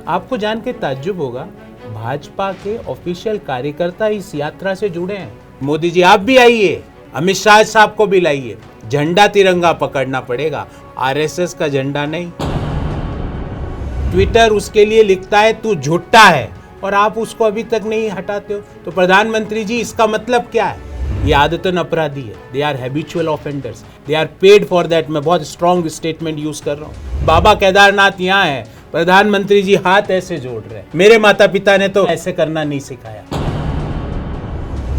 आपको जान के ताज्जुब होगा, भाजपा के ऑफिशियल कार्यकर्ता इस यात्रा से जुड़े हैं। मोदी जी आप भी आइए, अमित शाह साहब को भी लाइए, झंडा तिरंगा पकड़ना पड़ेगा, आरएसएस का झंडा नहीं। ट्विटर उसके लिए लिखता है तू झूठा है, और आप उसको अभी तक नहीं हटाते हो। तो प्रधानमंत्री जी इसका मतलब क्या है? ये आदतन अपराधी है, they are habitual offenders, they are paid for that. मैं बहुत स्ट्रॉन्ग स्टेटमेंट यूज कर रहा हूँ। बाबा केदारनाथ यहाँ है, प्रधानमंत्री जी हाथ ऐसे जोड़ रहे हैं। मेरे माता पिता ने तो ऐसे करना नहीं सिखाया।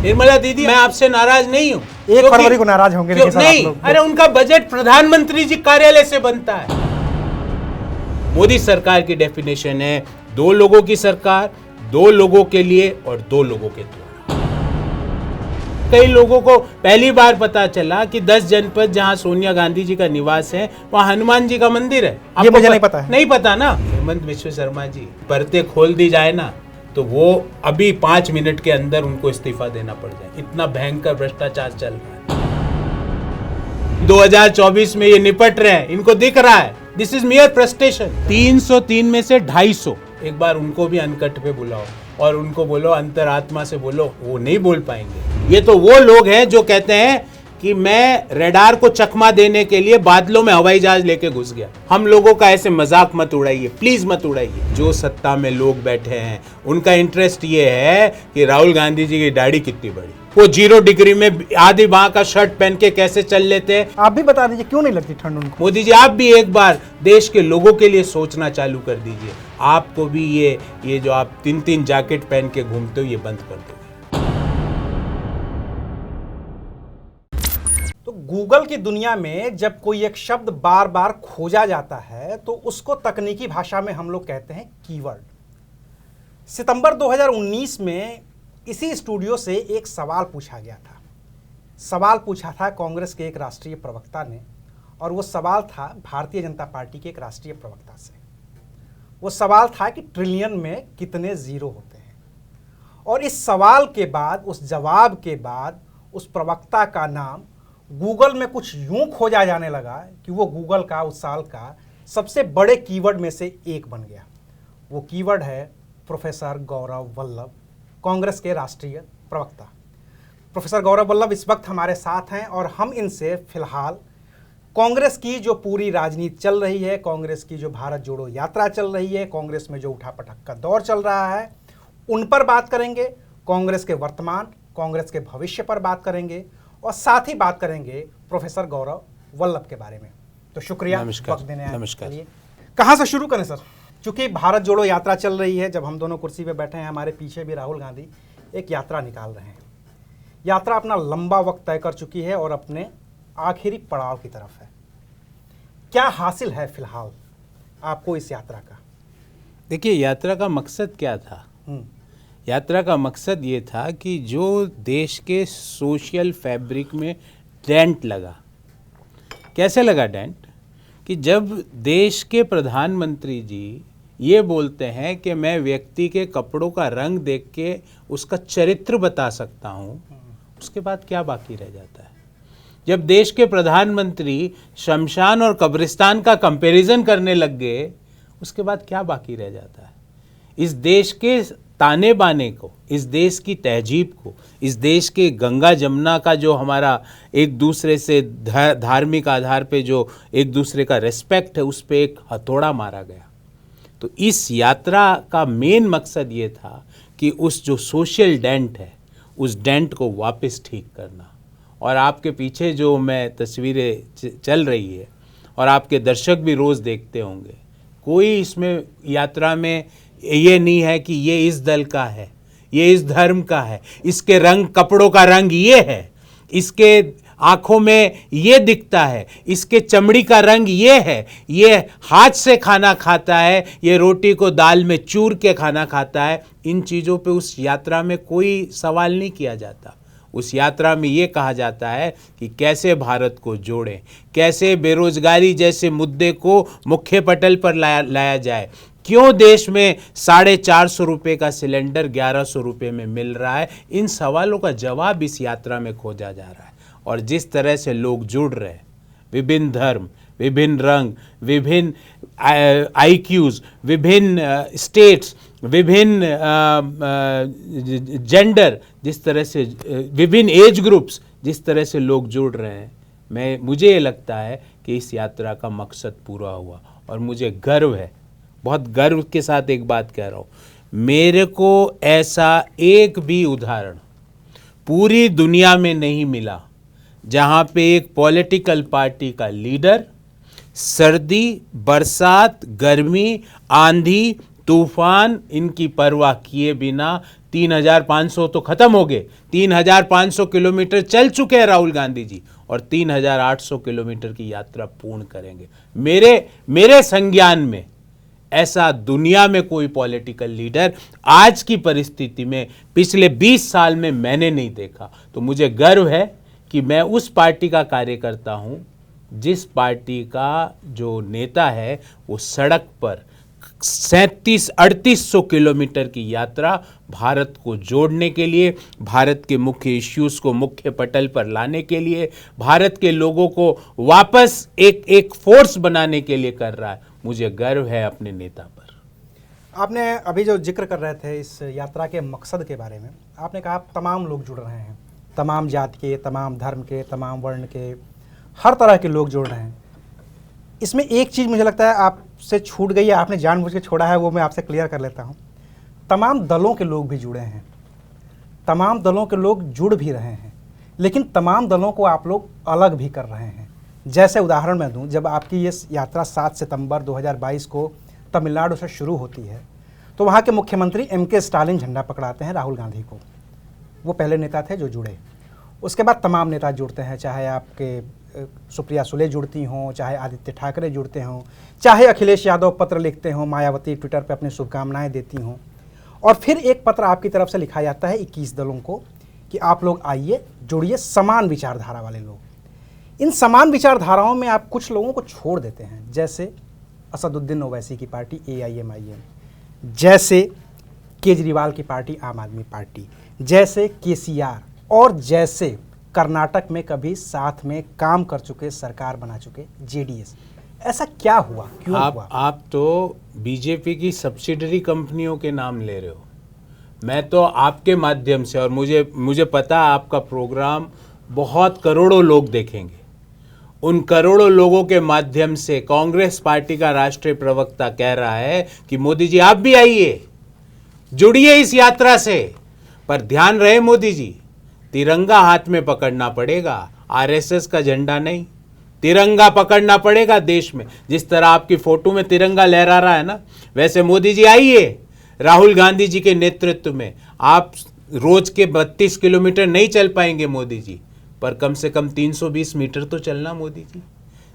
निर्मला दीदी मैं आपसे नाराज नहीं हूँ, 1 फरवरी को नाराज होंगे नहीं, अरे उनका बजट प्रधानमंत्री जी कार्यालय से बनता है। मोदी सरकार की डेफिनेशन है 2 लोगों की सरकार, 2 लोगों के लिए और 2 लोगों के द्वारा। कई लोगों को पहली बार पता चला कि 10 जनपद जहां सोनिया गांधी जी का निवास है वहां हनुमान जी का मंदिर है। ये मुझे नहीं पता है। नहीं पता ना? हेमंत विश्व शर्मा जी, पर्दे खोल दी जाए ना तो वो अभी 5 मिनट के अंदर उनको इस्तीफा देना पड़ जाए, इतना भयंकर भ्रष्टाचार चल रहा है। 2024 में ये निपट रहे हैं, इनको दिख रहा है। This is मियर frustration. 303 में से 250, एक बार उनको भी अनकट पे बुलाओ और उनको बोलो अंतरात्मा से बोलो, वो नहीं बोल पाएंगे। ये तो वो लोग हैं जो कहते हैं कि मैं रडार को चकमा देने के लिए बादलों में हवाई जहाज लेके घुस गया। हम लोगों का ऐसे मजाक मत उड़ाइए, प्लीज मत उड़ाइए। जो सत्ता में लोग बैठे हैं उनका इंटरेस्ट ये है कि राहुल गांधी जी की दाढ़ी कितनी बड़ी, वो 0 डिग्री में आधी बाह का शर्ट पहन के कैसे चल लेते हैं। आप भी बता दीजिए क्यों नहीं लगती ठंड उनको? मोदी जी आप भी एक बार देश के लोगों के लिए सोचना चालू कर दीजिए। आपको भी ये जो आप 3-3 जैकेट पहन के घूमते हो ये बंद कर दो। तो गूगल की दुनिया में जब कोई एक शब्द बार बार खोजा जाता है तो उसको तकनीकी भाषा में हम लोग कहते हैं कीवर्ड। सितंबर 2019 में इसी स्टूडियो से एक सवाल पूछा गया था। सवाल पूछा था कांग्रेस के एक राष्ट्रीय प्रवक्ता ने, और वो सवाल था भारतीय जनता पार्टी के एक राष्ट्रीय प्रवक्ता से। वो सवाल था कि ट्रिलियन में कितने जीरो होते हैं। और इस सवाल के बाद, उस जवाब के बाद, उस प्रवक्ता का नाम गूगल में कुछ यूं खोजा जाने लगा कि वो गूगल का उस साल का सबसे बड़े कीवर्ड में से एक बन गया। वो कीवर्ड है प्रोफेसर गौरव वल्लभ, कांग्रेस के राष्ट्रीय प्रवक्ता। प्रोफेसर गौरव वल्लभ इस वक्त हमारे साथ हैं और हम इनसे फिलहाल कांग्रेस की जो पूरी राजनीति चल रही है, कांग्रेस की जो भारत जोड़ो यात्रा चल रही है, कांग्रेस में जो उठापटक का दौर चल रहा है, उन पर बात करेंगे। कांग्रेस के वर्तमान, कांग्रेस के भविष्य पर बात करेंगे और साथ ही बात करेंगे प्रोफेसर गौरव वल्लभ के बारे में। तो शुक्रिया वक्त देने आए। नमस्कार। कहाँ से शुरू करें सर? चूंकि भारत जोड़ो यात्रा चल रही है, जब हम दोनों कुर्सी पे बैठे हैं, हमारे पीछे भी राहुल गांधी एक यात्रा निकाल रहे हैं। यात्रा अपना लंबा वक्त तय कर चुकी है और अपने आखिरी पड़ाव की तरफ है। क्या हासिल है फिलहाल आपको इस यात्रा का? देखिए, यात्रा का मकसद क्या था? यात्रा का मकसद ये था कि जो देश के सोशल फैब्रिक में डेंट लगा। कैसे लगा डेंट? कि जब देश के प्रधानमंत्री जी ये बोलते हैं कि मैं व्यक्ति के कपड़ों का रंग देख के उसका चरित्र बता सकता हूँ, उसके बाद क्या बाकी रह जाता है? जब देश के प्रधानमंत्री शमशान और कब्रिस्तान का कंपैरिजन करने लग गए, उसके बाद क्या बाकी रह जाता है? इस देश के ताने बाने को, इस देश की तहजीब को, इस देश के गंगा जमुना का जो हमारा एक दूसरे से धार्मिक आधार पे जो एक दूसरे का रेस्पेक्ट है, उस पे एक हथौड़ा मारा गया। तो इस यात्रा का मेन मकसद ये था कि उस जो सोशल डेंट है, उस डेंट को वापस ठीक करना। और आपके पीछे जो मैं तस्वीरें चल रही है और आपके दर्शक भी रोज़ देखते होंगे, कोई इसमें यात्रा में ये नहीं है कि ये इस दल का है, ये इस धर्म का है, इसके रंग, कपड़ों का रंग ये है, इसके आंखों में ये दिखता है, इसके चमड़ी का रंग ये है, ये हाथ से खाना खाता है, ये रोटी को दाल में चूर के खाना खाता है। इन चीज़ों पे उस यात्रा में कोई सवाल नहीं किया जाता। उस यात्रा में ये कहा जाता है कि कैसे भारत को जोड़ें, कैसे बेरोजगारी जैसे मुद्दे को मुख्य पटल पर लाया जाए, क्यों देश में 450 रुपये का सिलेंडर 1100 रुपये में मिल रहा है। इन सवालों का जवाब इस यात्रा में खोजा जा रहा है। और जिस तरह से लोग जुड़ रहे हैं, विभिन्न धर्म, विभिन्न रंग, विभिन्न IQs, विभिन्न स्टेट्स, विभिन्न जेंडर, जिस तरह से विभिन्न एज ग्रुप्स जिस तरह से लोग जुड़ रहे हैं, मुझे ये लगता है कि इस यात्रा का मकसद पूरा हुआ। और मुझे गर्व है, बहुत गर्व के साथ एक बात कह रहा हूँ, मेरे को ऐसा एक भी उदाहरण पूरी दुनिया में नहीं मिला जहाँ पे एक पॉलिटिकल पार्टी का लीडर सर्दी, बरसात, गर्मी, आंधी, तूफान इनकी परवाह किए बिना 3,500 तो खत्म हो गए, 3,500 किलोमीटर चल चुके हैं राहुल गांधी जी, और 3,800 किलोमीटर की यात्रा पूर्ण करेंगे। मेरे संज्ञान में ऐसा दुनिया में कोई पॉलिटिकल लीडर आज की परिस्थिति में पिछले 20 साल में मैंने नहीं देखा। तो मुझे गर्व है कि मैं उस पार्टी का कार्यकर्ता हूं जिस पार्टी का जो नेता है वो सड़क पर 3700-3800 किलोमीटर की यात्रा भारत को जोड़ने के लिए, भारत के मुख्य इश्यूज को मुख्य पटल पर लाने के लिए, भारत के लोगों को वापस एक फोर्स बनाने के लिए कर रहा है। मुझे गर्व है अपने नेता पर। आपने अभी जो जिक्र कर रहे थे इस यात्रा के मकसद के बारे में, आपने कहा तमाम लोग जुड़ रहे हैं, तमाम जाति के, तमाम धर्म के, तमाम वर्ण के, हर तरह के लोग जुड़ रहे हैं। इसमें एक चीज़ मुझे लगता है आपसे छूट गई है, आपने जानबूझ के छोड़ा है, वो मैं आपसे क्लियर कर लेता हूँ। तमाम दलों के लोग भी जुड़े हैं, तमाम दलों के लोग जुड़ भी रहे हैं, लेकिन तमाम दलों को आप लोग अलग भी कर रहे हैं। जैसे उदाहरण मैं दूं, जब आपकी ये यात्रा 7 सितंबर 2022 को तमिलनाडु से शुरू होती है तो वहाँ के मुख्यमंत्री MK स्टालिन झंडा पकड़ाते हैं राहुल गांधी को। वो पहले नेता थे जो जुड़े। उसके बाद तमाम नेता जुड़ते हैं, चाहे आपके सुप्रिया सुले जुड़ती हों, चाहे आदित्य ठाकरे जुड़ते हों, चाहे अखिलेश यादव पत्र लिखते हों, मायावती ट्विटर पर अपनी शुभकामनाएँ देती हों, और फिर एक पत्र आपकी तरफ से लिखा जाता है 21 दलों को कि आप लोग आइए, जुड़िए, समान विचारधारा वाले लोग। इन समान विचारधाराओं में आप कुछ लोगों को छोड़ देते हैं, जैसे असदुद्दीन ओवैसी की पार्टी AIMIM, जैसे केजरीवाल की पार्टी आम आदमी पार्टी, जैसे KCR, और जैसे कर्नाटक में कभी साथ में काम कर चुके, सरकार बना चुके JDS। ऐसा क्या हुआ, क्यों हुआ? आप तो बीजेपी की सब्सिडरी कंपनियों के नाम ले रहे हो। मैं तो आपके माध्यम से, और मुझे पता है आपका प्रोग्राम बहुत करोड़ों लोग देखेंगे, उन करोड़ों लोगों के माध्यम से कांग्रेस पार्टी का राष्ट्रीय प्रवक्ता कह रहा है कि मोदी जी आप भी आइए, जुड़िए इस यात्रा से। पर ध्यान रहे मोदी जी, तिरंगा हाथ में पकड़ना पड़ेगा, RSS का झंडा नहीं। तिरंगा पकड़ना पड़ेगा देश में। जिस तरह आपकी फोटो में तिरंगा लहरा रहा है ना, वैसे मोदी जी आइए, राहुल गांधी जी के नेतृत्व में। आप रोज के 32 किलोमीटर नहीं चल पाएंगे मोदी जी, पर कम से कम 320 मीटर तो चलना मोदी जी।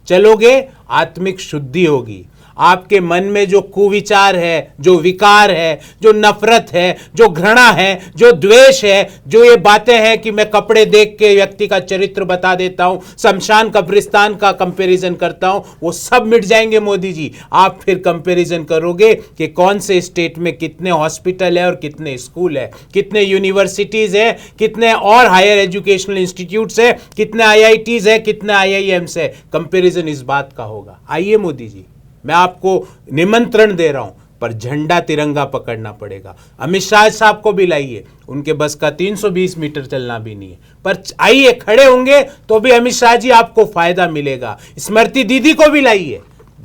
चलोगे, आत्मिक शुद्धि होगी। आपके मन में जो कुविचार है, जो विकार है, जो नफरत है, जो घृणा है, जो द्वेष है, जो ये बातें हैं कि मैं कपड़े देख के व्यक्ति का चरित्र बता देता हूं, शमशान कब्रिस्तान का कंपैरिजन करता हूं, वो सब मिट जाएंगे मोदी जी। आप फिर कंपैरिजन करोगे कि कौन से स्टेट में कितने हॉस्पिटल है और कितने स्कूल है, कितने यूनिवर्सिटीज है, कितने और हायर एजुकेशनल इंस्टीट्यूट्स है, कितने IITs है, कितने IIMs है। कंपैरिजन इस बात का होगा। आइए मोदी जी, मैं आपको निमंत्रण दे रहा हूं, पर झंडा तिरंगा पकड़ना पड़ेगा। अमित शाह साहब को भी लाइए, उनके बस का 320 मीटर चलना भी नहीं है, पर आइए, खड़े होंगे तो भी अमित शाह जी आपको फायदा मिलेगा। स्मृति दीदी को भी लाइए,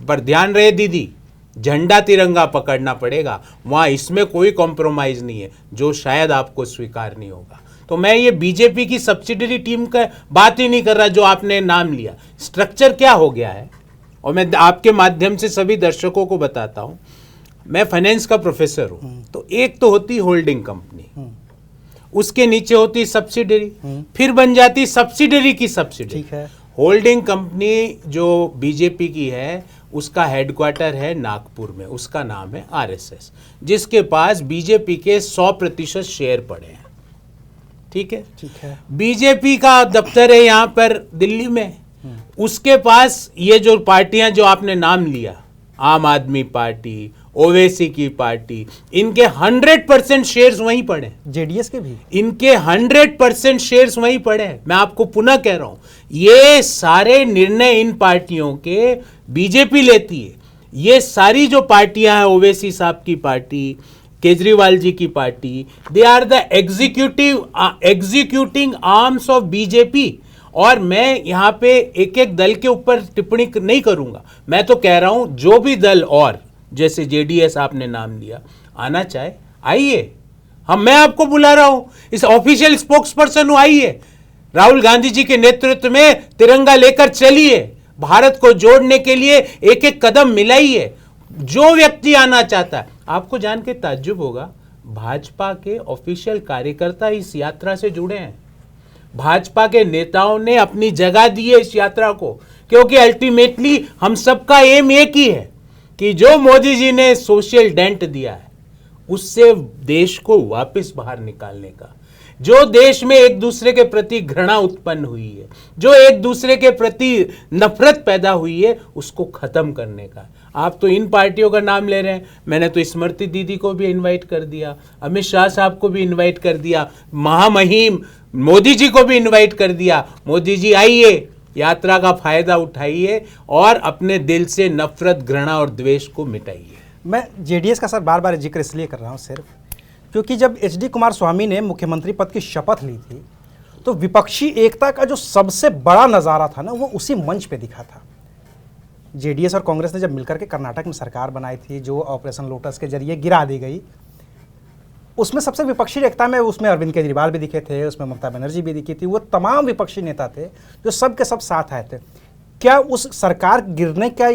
पर ध्यान रहे दीदी, झंडा तिरंगा पकड़ना पड़ेगा। वहां इसमें कोई कॉम्प्रोमाइज नहीं है, जो शायद आपको स्वीकार नहीं होगा। तो मैं ये बीजेपी की सब्सिडरी टीम का बात ही नहीं कर रहा जो आपने नाम लिया। स्ट्रक्चर क्या हो गया है, और मैं आपके माध्यम से सभी दर्शकों को बताता हूं, मैं फाइनेंस का प्रोफेसर हूं। तो एक तो होती होल्डिंग कंपनी, उसके नीचे होती सब्सिडरी, फिर बन जाती सब्सिडरी की सब्सिडरी। ठीक है। होल्डिंग कंपनी जो बीजेपी की है, उसका हेडक्वार्टर है नागपुर में, उसका नाम है RSS, जिसके पास बीजेपी के 100% शेयर पड़े हैं। ठीक है, ठीक है। बीजेपी का दफ्तर है यहां पर दिल्ली में, उसके पास ये जो पार्टियां जो आपने नाम लिया, आम आदमी पार्टी ओवैसी की पार्टी, इनके 100% शेयर्स वहीं पड़े, जेडीएस के भी इनके 100% शेयर्स वहीं पड़े हैं। मैं आपको पुनः कह रहा हूं, ये सारे निर्णय इन पार्टियों के बीजेपी लेती है। ये सारी जो पार्टियां हैं, ओवैसी साहब की पार्टी, केजरीवाल जी की party, they are the executing arms of BJP. और मैं यहां पे एक एक दल के ऊपर टिप्पणी नहीं करूंगा, मैं तो कह रहा हूं जो भी दल, और जैसे जेडीएस आपने नाम लिया, आना चाहे आइए, मैं आपको बुला रहा हूं, इस ऑफिशियल स्पोक्स पर्सन हूं, आइए, राहुल गांधी जी के नेतृत्व में तिरंगा लेकर चलिए, भारत को जोड़ने के लिए एक एक कदम मिलाइए। जो व्यक्ति आना चाहता है, आपको जान के ताज्जुब होगा, भाजपा के ऑफिशियल कार्यकर्ता इस यात्रा से जुड़े हैं। भाजपा के नेताओं ने अपनी जगह दी है इस यात्रा को, क्योंकि अल्टीमेटली हम सबका एम एक ही है कि जो मोदी जी ने सोशल डेंट दिया है उससे देश को वापस बाहर निकालने का, जो देश में एक दूसरे के प्रति घृणा उत्पन्न हुई है, जो एक दूसरे के प्रति नफरत पैदा हुई है, उसको खत्म करने का। आप तो इन पार्टियों का नाम ले रहे हैं, मैंने तो स्मृति दीदी को भी इनवाइट कर दिया, अमित शाह साहब को भी इनवाइट कर दिया, महामहिम मोदी जी को भी इनवाइट कर दिया। मोदी जी आइए, यात्रा का फायदा उठाइए और अपने दिल से नफरत, घृणा और द्वेष को मिटाइए। मैं जेडीएस का सर बार बार जिक्र इसलिए कर रहा हूं सिर्फ क्योंकि जब एचडी कुमारस्वामी ने मुख्यमंत्री पद की शपथ ली थी तो विपक्षी एकता का जो सबसे बड़ा नज़ारा था ना, वो उसी मंच पे दिखा था। जेडीएस और कांग्रेस ने जब मिलकर के कर्नाटक में सरकार बनाई थी, जो ऑपरेशन लोटस के जरिए गिरा दी गई, उसमें सबसे विपक्षी एकता में उसमें अरविंद केजरीवाल भी दिखे थे, उसमें ममता बनर्जी भी दिखी थी, वो तमाम विपक्षी नेता थे जो सब के सब साथ आए थे। क्या उस सरकार गिरने का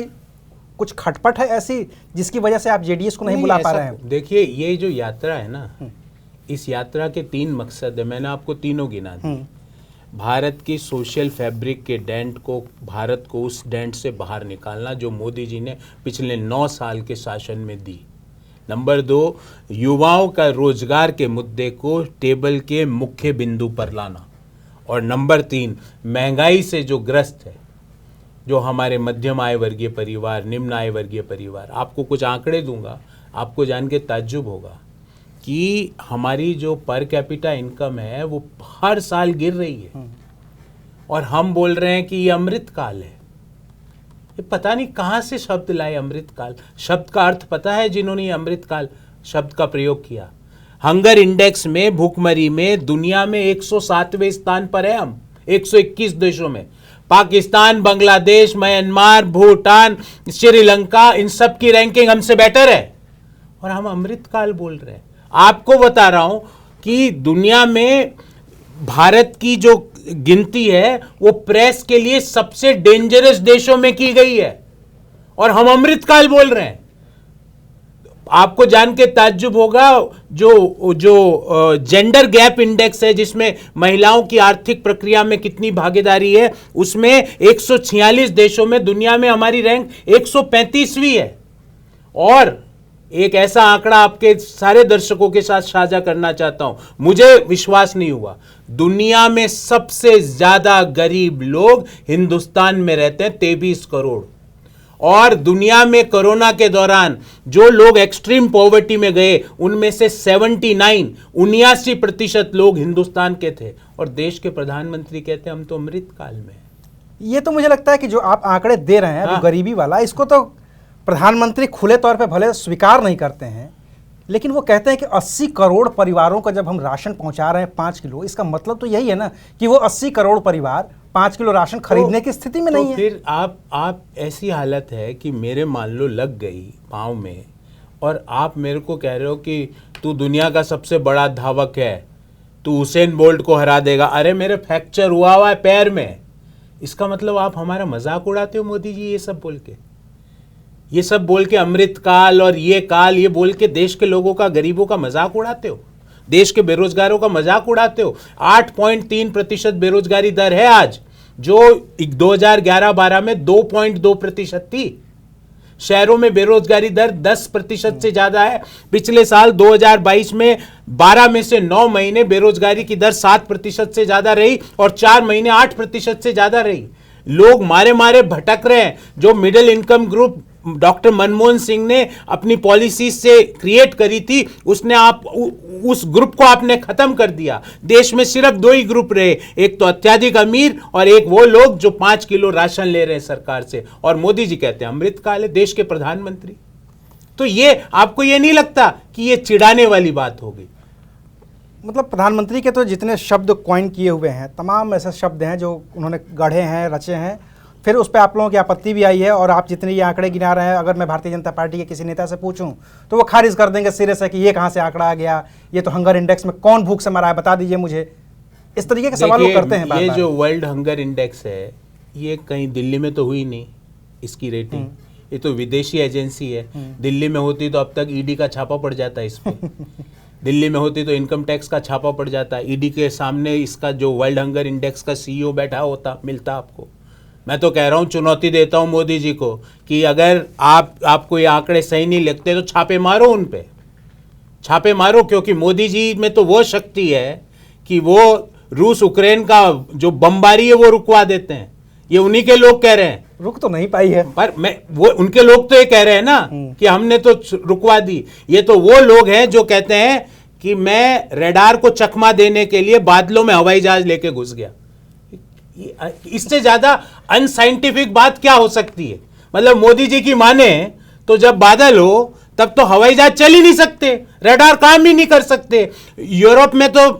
कुछ खटपट है ऐसी जिसकी वजह से आप जेडीएस को नहीं बुला पा रहे हैं? देखिए, ये जो यात्रा है ना, इस यात्रा के 3 मकसद है, मैंने आपको तीनों गिना दिए। भारत की सोशल फैब्रिक के डेंट को, भारत को उस डेंट से बाहर निकालना जो मोदी जी ने पिछले 9 साल के शासन में दी। नंबर 2, युवाओं का रोजगार के मुद्दे को टेबल के मुख्य बिंदु पर लाना। और नंबर 3, महंगाई से जो ग्रस्त है, जो हमारे मध्यम आय वर्गीय परिवार, निम्न आय वर्गीय परिवार, आपको कुछ आंकड़े दूंगा, आपको जान के ताज्जुब होगा कि हमारी जो पर कैपिटा इनकम है वो हर साल गिर रही है। और हम बोल रहे हैं कि ये अमृत काल है। ये पता नहीं कहाँ से शब्द लाए अमृत काल। शब्द का अर्थ पता है जिन्होंने ये अमृत काल शब्द का प्रयोग किया? हंगर इंडेक्स में, भूखमरी में दुनिया में 107वें स्थान पर है हम, 121 देशों में। पाकिस्तान, बांग्लादेश, म्यांमार, भूटान, श्रीलंका, इन सब की रैंकिंग हमसे बेटर है और हम अमृत काल बोल रहे हैं। आपको बता रहा हूं कि दुनिया में भारत की जो गिनती है वो प्रेस के लिए सबसे डेंजरस देशों में की गई है और हम अमृत काल बोल रहे हैं। आपको जान के ताज्जुब होगा, जो जेंडर गैप इंडेक्स है, जिसमें महिलाओं की आर्थिक प्रक्रिया में कितनी भागीदारी है, उसमें 146 देशों में दुनिया में हमारी रैंक 135वीं है। और एक ऐसा आंकड़ा आपके सारे दर्शकों के साथ साझा करना चाहता हूं, मुझे विश्वास नहीं हुआ, दुनिया में सबसे ज्यादा गरीब लोग हिंदुस्तान में रहते हैं, 23 करोड़। और दुनिया में कोरोना के दौरान जो लोग एक्सट्रीम पॉवर्टी में गए, उनमें से 79% लोग हिंदुस्तान के थे। और देश के प्रधानमंत्री कहते हैं हम तो अमृत काल में। ये तो मुझे लगता है कि जो आप आंकड़े दे रहे हैं, हाँ, गरीबी वाला, इसको तो प्रधानमंत्री खुले तौर पे भले स्वीकार नहीं करते हैं, लेकिन वो कहते हैं कि 80 करोड़ परिवारों को जब हम राशन पहुंचा रहे हैं 5 किलो, इसका मतलब तो यही है ना कि वो 80 करोड़ परिवार 5 किलो राशन खरीदने की स्थिति में नहीं है। फिर आप ऐसी हालत है कि मेरे मान लो लग गई पाँव में और आप मेरे को कह रहे हो कि तू दुनिया का सबसे बड़ा धावक है, तू हुसैन बोल्ट को हरा देगा। अरे मेरे फ्रैक्चर हुआ है पैर में। इसका मतलब आप हमारा मजाक उड़ाते हो मोदी जी, ये सब बोल के अमृत काल और ये काल ये बोल के देश के लोगों का, गरीबों का मजाक उड़ाते हो, देश के बेरोजगारों का मजाक उड़ाते हो। 8.3% बेरोजगारी दर है आज, जो 2011-12 में 2.2% थी। शहरों में बेरोजगारी दर 10% से ज्यादा है। पिछले साल 2022 में 12 में से 9 महीने बेरोजगारी की दर 7% से ज्यादा रही और 4 महीने 8% से ज्यादा रही। लोग मारे मारे भटक रहे हैं। जो middle income group doctor Manmohan Singh ने अपनी पॉलिसी से क्रिएट करी थी, उसने उस ग्रुप को आपने खत्म कर दिया। देश में सिर्फ दो ही ग्रुप रहे, एक तो अत्यधिक अमीर और एक वो लोग जो 5 किलो राशन ले रहे हैं सरकार से। और मोदी जी कहते हैं अमृतकाल है, देश के प्रधानमंत्री। तो ये आपको ये नहीं लगता कि ये चिढ़ाने वाली बात होगी? मतलब प्रधानमंत्री के तो जितने शब्द कॉइन किए हुए हैं, तमाम ऐसे शब्द हैं जो उन्होंने गढ़े हैं, रचे हैं, फिर उस पर आप लोगों की आपत्ति भी आई है। और आप जितने ये आंकड़े गिना रहे हैं, अगर मैं भारतीय जनता पार्टी के किसी नेता से पूछूं तो वो खारिज कर देंगे सिरे से कि ये कहाँ से आंकड़ा आ गया, ये तो हंगर इंडेक्स में कौन भूख से मरा है, बता दीजिए मुझे। इस तरीके के सवाल वो करते हैं। ये जो वर्ल्ड हंगर इंडेक्स है, ये कहीं दिल्ली में तो हुई नहीं इसकी रेटिंग, ये तो विदेशी एजेंसी है। दिल्ली में होती तो अब तक ईडी का छापा पड़ जाता है इस पर। दिल्ली में होती तो इनकम टैक्स का छापा पड़ जाता, ईडी के सामने इसका जो वर्ल्ड हंगर इंडेक्स का सीईओ बैठा होता, मिलता आपको। मैं तो कह रहा हूँ, चुनौती देता हूँ मोदी जी को कि अगर आपको ये आंकड़े सही नहीं लगते तो छापे मारो, उन पे छापे मारो। क्योंकि मोदी जी में तो वो शक्ति है कि वो रूस उक्रेन का जो बमबारी है वो रुकवा देते हैं। ये उन्हीं के लोग कह रहे हैं, रुक तो नहीं पाई है, पर वो उनके लोग तो ये कह रहे हैं ना कि हमने तो रुकवा दी। ये तो वो लोग हैं जो कहते हैं कि मैं रडार को चकमा देने के लिए बादलों में हवाई जहाज लेके घुस गया। इससे ज्यादा अनसाइंटिफिक बात क्या हो सकती है? मतलब मोदी जी की माने तो जब बादल हो तब तो हवाई जहाज चल ही नहीं सकते, रडार काम ही नहीं कर सकते। यूरोप में तो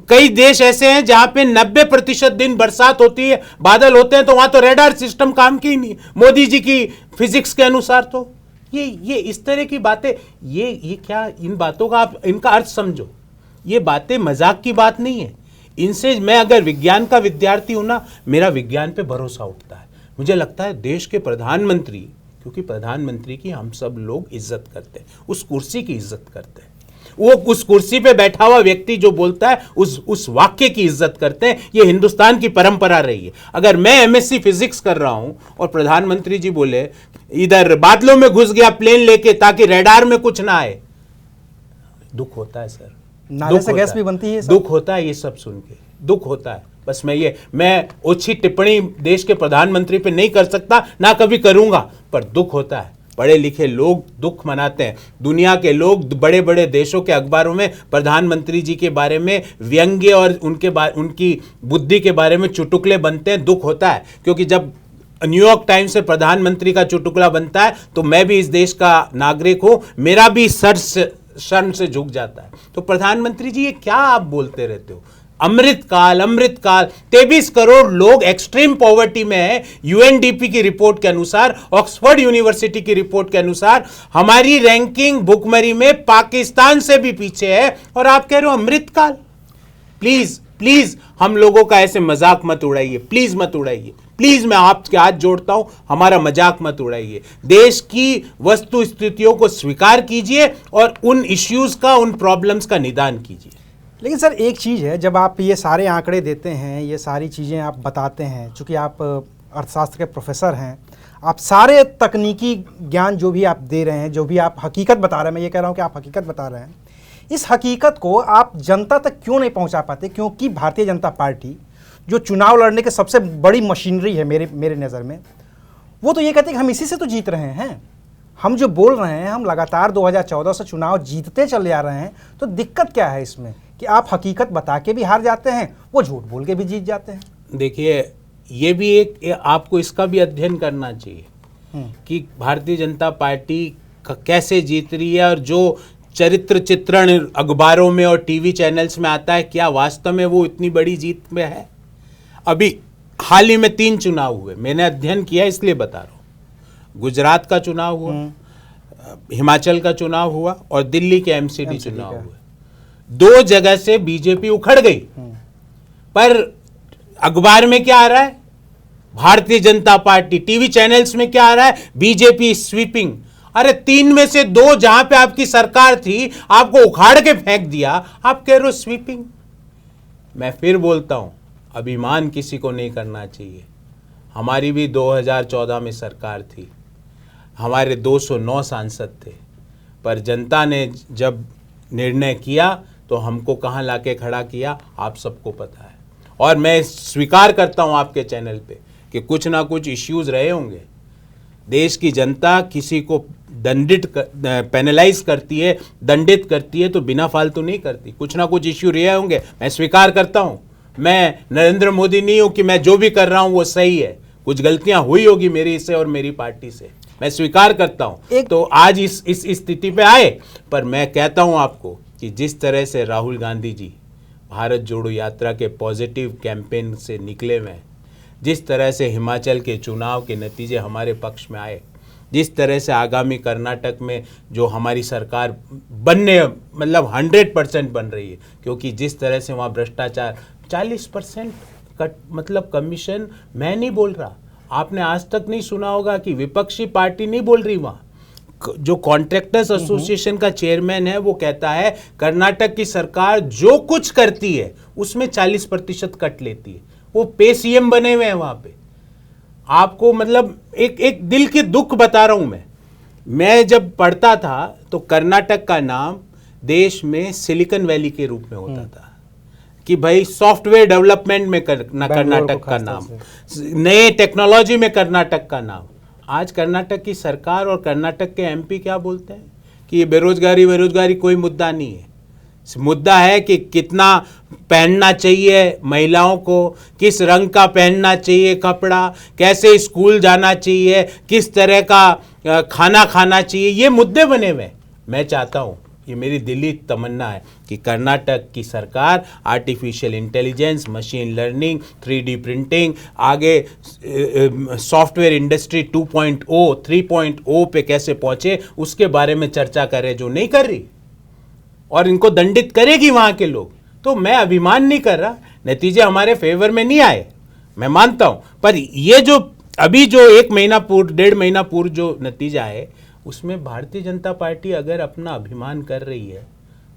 कई देश ऐसे हैं जहां पे 90% दिन बरसात होती है, बादल होते हैं, तो वहां तो रडार सिस्टम काम की ही नहीं मोदी जी की फिजिक्स के अनुसार। तो ये इस तरह की बातें, ये क्या, इन बातों का आप इनका अर्थ समझो। ये बातें मजाक की बात नहीं है। इनसे मैं अगर विज्ञान का विद्यार्थी हूं ना, मेरा विज्ञान पे भरोसा उठता है। मुझे लगता है देश के प्रधानमंत्री, क्योंकि प्रधानमंत्री की हम सब लोग इज्जत करते हैं, उस कुर्सी की इज्जत करते हैं, वो उस कुर्सी पे बैठा हुआ व्यक्ति जो बोलता है उस वाक्य की इज्जत करते हैं। ये हिंदुस्तान की परंपरा रही है। अगर मैं एमएससी फिजिक्स कर रहा हूं और प्रधानमंत्री जी बोले इधर बादलों में घुस गया प्लेन लेके ताकि रडार में कुछ ना आए, दुख होता है सर। नाले से गैस भी बनती है, दुख होता है ये सब सुन के, दुख होता है। बस मैं ओछी टिप्पणी देश के प्रधानमंत्री पे नहीं कर सकता, ना कभी करूंगा, पर दुख होता है। पढ़े लिखे लोग दुख मनाते हैं। दुनिया के लोग बड़े बड़े देशों के अखबारों में प्रधानमंत्री जी के बारे में व्यंग्य और उनकी बुद्धि के बारे में चुटकुले बनते हैं। दुख होता है, क्योंकि जब न्यूयॉर्क टाइम्स से प्रधानमंत्री का चुटकुला बनता है तो मैं भी इस देश का नागरिक हूं, मेरा भी शर्म से झुक जाता है। तो प्रधानमंत्री जी ये क्या आप बोलते रहते हो? अमृतकाल, अमृतकाल। 23 करोड़ लोग एक्सट्रीम पॉवर्टी में है। यूएनडीपी की रिपोर्ट के अनुसार, ऑक्सफोर्ड यूनिवर्सिटी की रिपोर्ट के अनुसार हमारी रैंकिंग भुखमरी में पाकिस्तान से भी पीछे है, और आप कह रहे हो अमृतकाल। प्लीज प्लीज हम लोगों का ऐसे मजाक मत उड़ाइए, प्लीज मत उड़ाइए, प्लीज मैं आपके हाथ जोड़ता हूं, हमारा मजाक मत उड़ाइए। देश की वस्तु स्थितियों को स्वीकार कीजिए और उन इश्यूज का, उन प्रॉब्लम्स का निदान कीजिए। लेकिन सर एक चीज़ है, जब आप ये सारे आंकड़े देते हैं, ये सारी चीज़ें आप बताते हैं, चूँकि आप अर्थशास्त्र के प्रोफेसर हैं, आप सारे तकनीकी ज्ञान जो भी आप दे रहे हैं, जो भी आप हकीकत बता रहे हैं, मैं ये कह रहा हूँ कि आप हकीकत बता रहे हैं, इस हकीकत को आप जनता तक क्यों नहीं पहुँचा पाते? क्योंकि भारतीय जनता पार्टी जो चुनाव लड़ने की सबसे बड़ी मशीनरी है मेरे नज़र में, वो तो ये कहते हैं कि हम इसी से तो जीत रहे हैं। हम जो बोल रहे हैं, हम लगातार 2014 से चुनाव जीतते चले आ रहे हैं, तो दिक्कत क्या है इसमें कि आप हकीकत बता के भी हार जाते हैं, वो झूठ बोल के भी जीत जाते हैं? देखिए, ये भी आपको इसका भी अध्ययन करना चाहिए कि भारतीय जनता पार्टी कैसे जीत रही है, और जो चरित्र चित्रण अखबारों में और टीवी चैनल्स में आता है, क्या वास्तव में वो इतनी बड़ी जीत में है? अभी हाल ही में 3 चुनाव हुए, मैंने अध्ययन किया इसलिए बता रहा हूँ। गुजरात का चुनाव हुआ, हिमाचल का चुनाव हुआ और दिल्ली के एमसीडी चुनाव हुए। 2 जगह से बीजेपी उखड़ गई, पर अखबार में क्या आ रहा है? Bharatiya Janata party. TV channels में क्या आ रहा है? BJP sweeping. अरे 3 में से 2 जहां पे आपकी सरकार थी, आपको उखाड़ के फेंक दिया, आप कह रहे हो स्वीपिंग। मैं फिर बोलता हूं, अभिमान किसी को नहीं करना चाहिए। हमारी भी 2014 में सरकार थी, हमारे 209 सांसद थे, पर जनता ने जब निर्णय किया तो हमको कहां लाके खड़ा किया, आप सबको पता है। और मैं स्वीकार करता हूं आपके चैनल पे कि कुछ ना कुछ इश्यूज रहे होंगे, देश की जनता किसी को पेनलाइज करती है, दंडित करती है तो बिना फालतू नहीं करती। कुछ ना कुछ इश्यू रहे होंगे, मैं स्वीकार करता हूं। मैं नरेंद्र मोदी नहीं हूं कि मैं जो भी कर रहा हूं वो सही है। कुछ गलतियां हुई होगी मेरी से और मेरी पार्टी से, मैं स्वीकार करता हूं। तो आज इस स्थिति पे आए। पर मैं कहता हूं आपको कि जिस तरह से राहुल गांधी जी भारत जोड़ो यात्रा के पॉजिटिव कैंपेन से निकले हुए हैं, जिस तरह से हिमाचल के चुनाव के नतीजे हमारे पक्ष में आए, जिस तरह से आगामी कर्नाटक में जो हमारी सरकार बनने मतलब 100% बन रही है, क्योंकि जिस तरह से वहाँ भ्रष्टाचार 40% कट मतलब कमीशन, मैं नहीं बोल रहा, आपने आज तक नहीं सुना होगा कि विपक्षी पार्टी नहीं बोल रही। वहाँ जो कॉन्ट्रैक्टर्स एसोसिएशन का चेयरमैन है वो कहता है कर्नाटक की सरकार जो कुछ करती है उसमें 40% कट लेती है। वो पे सीएम बने हुए हैं वहाँ पे। आपको मतलब एक दिल के दुख बता रहा हूं मैं जब पढ़ता था तो कर्नाटक का नाम देश में सिलिकॉन वैली के रूप में होता था कि भाई सॉफ्टवेयर डेवलपमेंट में कर्नाटक का नाम, नए टेक्नोलॉजी में कर्नाटक का नाम। आज कर्नाटक की सरकार और कर्नाटक के एमपी क्या बोलते हैं कि ये बेरोजगारी कोई मुद्दा नहीं है। मुद्दा है कि कितना पहनना चाहिए महिलाओं को, किस रंग का पहनना चाहिए कपड़ा, कैसे स्कूल जाना चाहिए, किस तरह का खाना खाना चाहिए, ये मुद्दे बने हुए। मैं चाहता हूँ, ये मेरी दिली तमन्ना है कि कर्नाटक की सरकार artificial intelligence, machine learning, 3D printing, आगे सॉफ्टवेयर इंडस्ट्री 2.0, 3.0 पे कैसे पहुँचे उसके बारे में चर्चा करे, जो नहीं कर रही, और इनको दंडित करेगी वहां के लोग। तो मैं अभिमान नहीं कर रहा, नतीजे हमारे फेवर में नहीं आए, मैं मानता हूं, पर ये जो अभी जो 1 महीना पूर्व, 1.5 महीना पूर्व जो नतीजा है उसमें भारतीय जनता पार्टी अगर अपना अभिमान कर रही है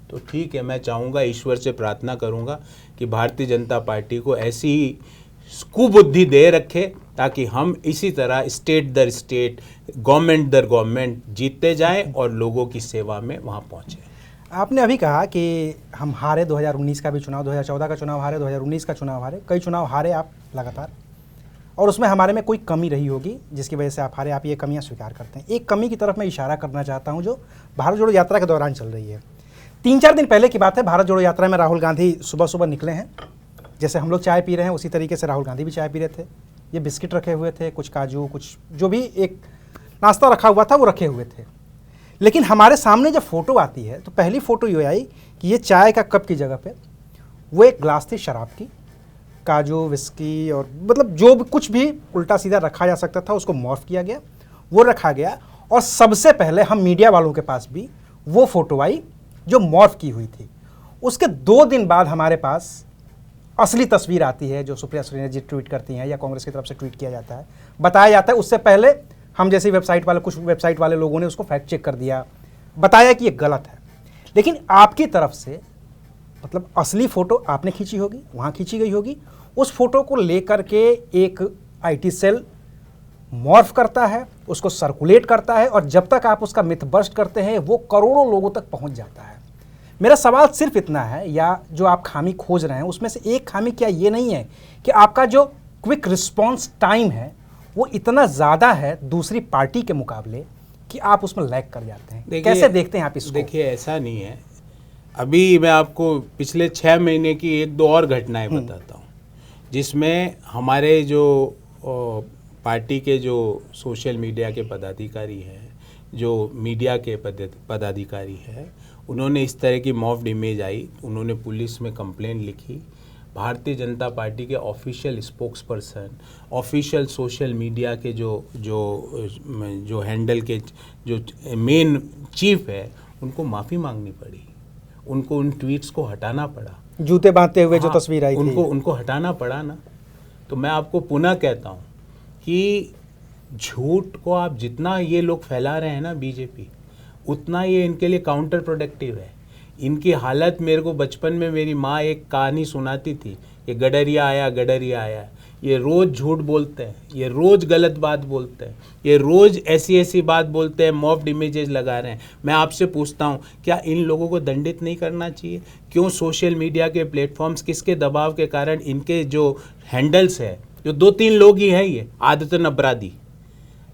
तो ठीक है। मैं चाहूँगा, ईश्वर से प्रार्थना करूँगा कि भारतीय जनता पार्टी को ऐसी ही कुबुद्धि दे रखे ताकि हम इसी तरह स्टेट दर स्टेट, गवर्नमेंट दर गवर्नमेंट जीतते जाएं और लोगों की सेवा में वहाँ पहुँचे। आपने अभी कहा कि हम हारे, 2019 का भी चुनाव, 2014 का चुनाव हारे, 2019 का चुनाव हारे, कई चुनाव हारे आप लगातार, और उसमें हमारे में कोई कमी रही होगी जिसकी वजह से आप हारे। आप ये कमियां स्वीकार करते हैं। एक कमी की तरफ मैं इशारा करना चाहता हूं जो भारत जोड़ो यात्रा के दौरान चल रही है। 3-4 दिन पहले की बात है, भारत जोड़ो यात्रा में राहुल गांधी सुबह सुबह निकले हैं। जैसे हम लोग चाय पी रहे हैं उसी तरीके से राहुल गांधी भी चाय पी रहे थे। ये बिस्किट रखे हुए थे, कुछ काजू, कुछ जो भी एक नाश्ता रखा हुआ था वो रखे हुए थे। लेकिन हमारे सामने जब फोटो आती है तो पहली फ़ोटो ये आई कि ये चाय का कप की जगह पे वो एक ग्लास थी शराब की, काजू, विस्की और मतलब जो भी कुछ भी उल्टा सीधा रखा जा सकता था उसको मॉर्फ किया गया, वो रखा गया। और सबसे पहले हम मीडिया वालों के पास भी वो फ़ोटो आई जो मॉर्फ की हुई थी। उसके 2 दिन बाद हमारे पास असली तस्वीर आती है जो सुप्रिया सुले जी ट्वीट करती हैं या कांग्रेस की तरफ से ट्वीट किया जाता है, बताया जाता है। उससे पहले हम जैसी वेबसाइट वाले, कुछ वेबसाइट वाले लोगों ने उसको फैक्ट चेक कर दिया, बताया कि ये गलत है। लेकिन आपकी तरफ से मतलब असली फ़ोटो आपने खींची होगी, वहाँ खींची गई होगी, उस फोटो को लेकर के एक आईटी सेल मॉर्फ करता है, उसको सर्कुलेट करता है, और जब तक आप उसका मिथ बस्ट करते हैं वो करोड़ों लोगों तक पहुँच जाता है। मेरा सवाल सिर्फ इतना है, या जो आप खामी खोज रहे हैं उसमें से एक खामी क्या ये नहीं है कि आपका जो क्विक रिस्पॉन्स टाइम है वो इतना ज़्यादा है दूसरी पार्टी के मुकाबले कि आप उसमें लैग कर जाते हैं? कैसे देखते हैं आप इसको? देखिए, ऐसा नहीं है। अभी मैं आपको पिछले 6 महीने की 1-2 और घटनाएं बताता हूँ जिसमें हमारे जो पार्टी के जो सोशल मीडिया के पदाधिकारी हैं, जो मीडिया के पदाधिकारी हैं, उन्होंने इस तरह की मॉफ्ड इमेज आई, उन्होंने पुलिस में कंप्लेंट लिखी। भारतीय जनता पार्टी के official spokes person, official social media के जो हैंडल के जो मेन चीफ है, उनको माफ़ी मांगनी पड़ी, उनको उन ट्वीट्स को हटाना पड़ा। जूते बांधते हुए जो तस्वीर आई थी उनको हटाना पड़ा ना। तो मैं आपको पुनः कहता हूँ कि झूठ को आप जितना ये लोग फैला रहे हैं ना बीजेपी, उतना ये इनके लिए काउंटर प्रोडक्टिव है। इनकी हालत, मेरे को बचपन में मेरी माँ एक कहानी सुनाती थी कि गडरिया आया, गडरिया आया। ये रोज़ झूठ बोलते हैं, ये रोज़ गलत बात बोलते हैं, ये रोज़ ऐसी बात बोलते हैं, मॉफ्ड इमेजेस लगा रहे हैं। मैं आपसे पूछता हूँ, क्या इन लोगों को दंडित नहीं करना चाहिए? क्यों सोशल मीडिया के प्लेटफॉर्म्स, किसके दबाव के कारण इनके जो हैंडल्स है, जो 2-3 लोग ही हैं, ये आदतन अपराधी,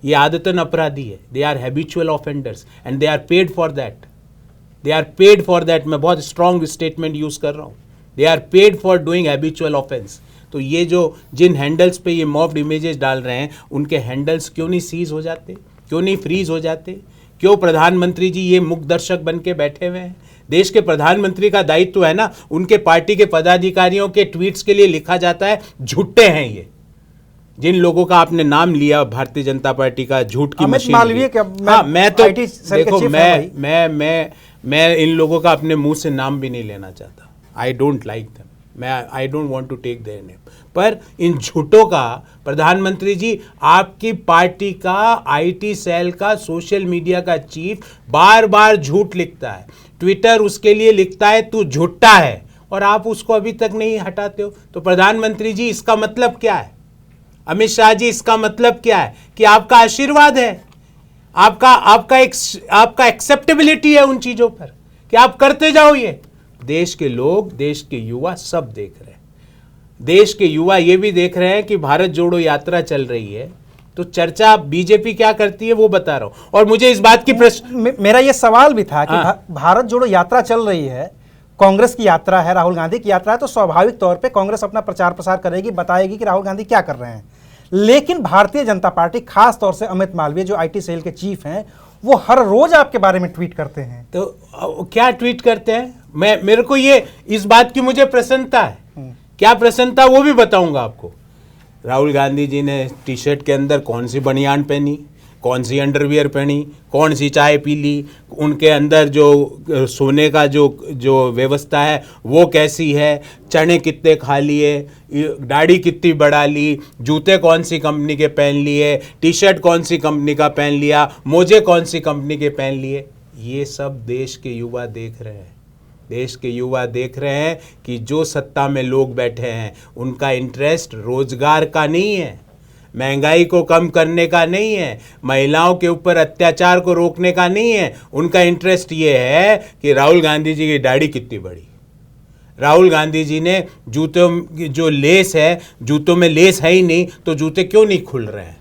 ये आदतन अपराधी है, they are habitual offenders and they are paid for that, they are paid for that. मैं बहुत स्ट्रॉन्ग स्टेटमेंट यूज़ कर रहा हूँ, they are paid for doing habitual offence. तो ये जो जिन हैंडल्स पे ये मॉब्ड इमेजेस डाल रहे हैं, उनके हैंडल्स क्यों नहीं सीज हो जाते, क्यों नहीं फ्रीज हो जाते? क्यों प्रधानमंत्री जी ये मुख दर्शक बन के बैठे हुए हैं? देश के प्रधानमंत्री का दायित्व है ना, उनके पार्टी के पदाधिकारियों के ट्वीट्स के लिए लिखा जाता है झूठे हैं ये। जिन लोगों का आपने नाम लिया भारतीय जनता पार्टी का झूठ की मशीन, हाँ, मैं तो देखो मैं इन लोगों का अपने मुंह से नाम भी नहीं लेना चाहता। I don't like them, I don't want to take their name. पर इन झूठों का प्रधानमंत्री जी, आपकी पार्टी का आईटी सेल का सोशल मीडिया का चीफ बार बार झूठ लिखता है, ट्विटर उसके लिए लिखता है तू झूठा है, और आप उसको अभी तक नहीं हटाते हो। तो प्रधानमंत्री जी, इसका मतलब क्या है? अमित शाह जी, इसका मतलब क्या है? कि आपका आशीर्वाद है, आपका एक्सेप्टेबिलिटी है उन चीजों पर कि आप करते जाओ। ये देश के लोग, देश के युवा सब देख रहे हैं। देश के युवा ये भी देख रहे हैं कि भारत जोड़ो यात्रा चल रही है, तो चर्चा बीजेपी क्या करती है वो बता रहा हूं। और मुझे इस बात की प्रश्न, मेरा ये सवाल भी था कि भारत जोड़ो यात्रा चल रही है, कांग्रेस की यात्रा है, राहुल गांधी की यात्रा है, तो स्वाभाविक तौर पे कांग्रेस अपना प्रचार प्रसार करेगी, बताएगी कि राहुल गांधी क्या कर रहे हैं। लेकिन भारतीय जनता पार्टी, खास तौर से अमित मालवीय जो आईटी सेल के चीफ हैं, वो हर रोज आपके बारे में ट्वीट करते हैं। तो क्या ट्वीट करते हैं? मेरे को ये इस बात की मुझे प्रसन्नता है। क्या प्रसन्नता वो भी बताऊंगा आपको। राहुल गांधी जी ने टी शर्ट के अंदर कौन सी बनियान पहनी, कौन सी अंडरवियर पहनी, कौन सी चाय पी ली, उनके अंदर जो सोने का जो व्यवस्था है वो कैसी है, चने कितने खा लिए, दाढ़ी कितनी बढ़ा ली, जूते कौन सी कंपनी के पहन लिए, टी शर्ट कौन सी कंपनी का पहन लिया, मोजे कौन सी कंपनी के पहन लिए। ये सब देश के युवा देख रहे हैं। देश के युवा देख रहे हैं कि जो सत्ता में लोग बैठे हैं उनका इंटरेस्ट रोजगार का नहीं है, महंगाई को कम करने का नहीं है, महिलाओं के ऊपर अत्याचार को रोकने का नहीं है। उनका इंटरेस्ट ये है कि राहुल गांधी जी की दाढ़ी कितनी बड़ी, राहुल गांधी जी ने जूतों की जो लेस है, जूतों में लेस है ही नहीं तो जूते क्यों नहीं खुल रहे हैं,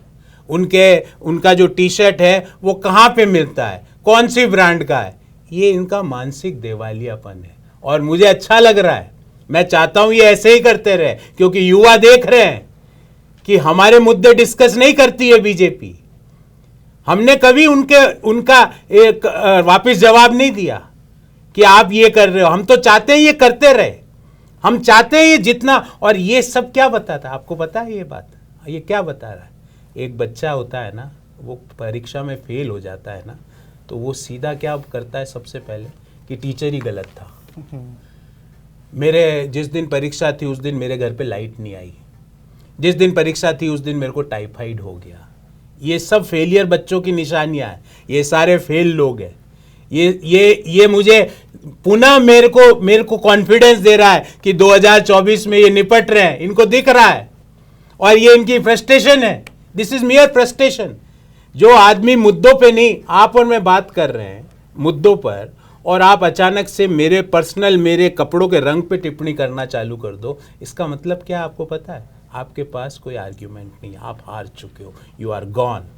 उनका जो टी शर्ट है वो कहाँ पे मिलता है, कौन सी ब्रांड का है। ये इनका मानसिक दिवालियापन है और मुझे अच्छा लग रहा है। मैं चाहता हूं ये ऐसे ही करते रहे, क्योंकि युवा देख रहे हैं कि हमारे मुद्दे डिस्कस नहीं करती है बीजेपी। हमने कभी उनका एक वापस जवाब नहीं दिया कि आप ये कर रहे हो। हम तो चाहते हैं ये करते रहे, हम चाहते हैं ये जितना। और ये सब क्या बताता है आपको पता है? ये बात ये क्या बता रहा है? एक बच्चा होता है ना, वो परीक्षा में फेल हो जाता है ना, तो वो सीधा क्या करता है सबसे पहले कि टीचर ही गलत था। मेरे जिस दिन परीक्षा थी उस दिन मेरे घर पे लाइट नहीं आई, जिस दिन परीक्षा थी उस दिन मेरे को टाइफाइड हो गया। ये सब फेलियर बच्चों की निशानियां हैं, ये सारे फेल लोग हैं। ये मुझे पुनः मेरे को कॉन्फिडेंस दे रहा है कि 2024 में ये निपट रहे हैं, इनको दिख रहा है। और ये इनकी फ्रस्ट्रेशन है, दिस इज मियर फ्रस्ट्रेशन। जो आदमी मुद्दों पे नहीं, आप और मैं बात कर रहे हैं मुद्दों पर, और आप अचानक से मेरे कपड़ों के रंग पे टिप्पणी करना चालू कर दो, इसका मतलब क्या आपको पता है? आपके पास कोई आर्ग्यूमेंट नहीं, आप हार चुके हो, यू आर गॉन।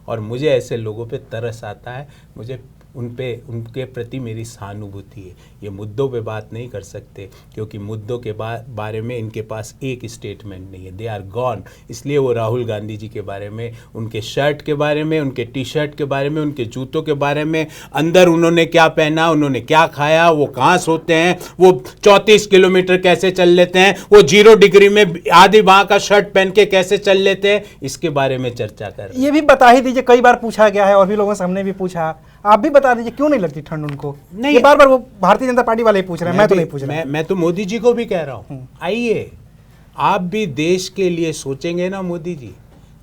और मुझे ऐसे लोगों पे तरस आता है, मुझे उनके प्रति मेरी सहानुभूति है। ये मुद्दों पे बात नहीं कर सकते क्योंकि मुद्दों के बारे में इनके पास एक स्टेटमेंट नहीं है, दे आर गॉन। इसलिए वो राहुल गांधी जी के बारे में, उनके शर्ट के बारे में, उनके टी शर्ट के बारे में, उनके जूतों के बारे में, अंदर उन्होंने क्या पहना, उन्होंने क्या खाया, वो कहाँ सोते हैं, वो 34 किलोमीटर कैसे चल लेते हैं, वो 0 डिग्री में आधी बाह का शर्ट पहन के कैसे चल लेते हैं, इसके बारे में चर्चा कर। ये भी बता ही दीजिए, कई बार पूछा गया है और भी लोगों से हमने भी पूछा, आप भी बता दीजिए क्यों नहीं लगती ठंड उनको? नहीं, ये बार बार वो भारतीय जनता पार्टी वाले पूछ रहे हैं, मैं तो नहीं पूछ रहा। मैं तो मोदी जी को भी कह रहा हूँ, आइए आप भी देश के लिए सोचेंगे ना मोदी जी,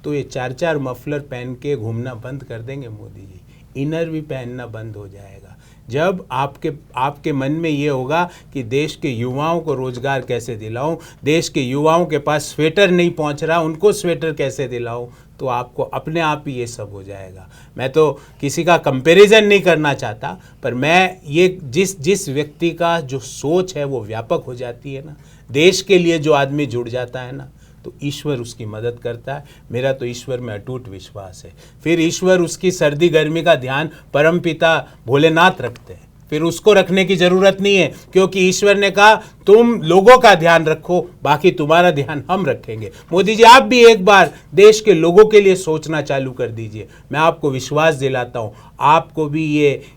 तो ये 4-4 मफलर पहन के घूमना बंद कर देंगे मोदी जी, इनर भी पहनना बंद हो जाएगा। जब आपके मन में ये होगा कि देश के युवाओं को रोजगार कैसे दिलाऊं, देश के युवाओं के पास स्वेटर नहीं पहुंच रहा, उनको स्वेटर कैसे दिलाऊं, तो आपको अपने आप ही ये सब हो जाएगा। मैं तो किसी का कंपैरिजन नहीं करना चाहता, पर मैं ये जिस व्यक्ति का जो सोच है वो व्यापक हो जाती है ना, देश के लिए जो आदमी जुड़ जाता है ना, तो ईश्वर उसकी मदद करता है। मेरा तो ईश्वर में अटूट विश्वास है। फिर ईश्वर उसकी सर्दी गर्मी का ध्यान परमपिता भोलेनाथ रखते हैं, फिर उसको रखने की जरूरत नहीं है, क्योंकि ईश्वर ने कहा तुम लोगों का ध्यान रखो, बाकी तुम्हारा ध्यान हम रखेंगे। मोदी जी, आप भी एक बार देश के लोगों के लिए सोचना चालू कर दीजिए। मैं आपको विश्वास दिलाता हूं, आपको भी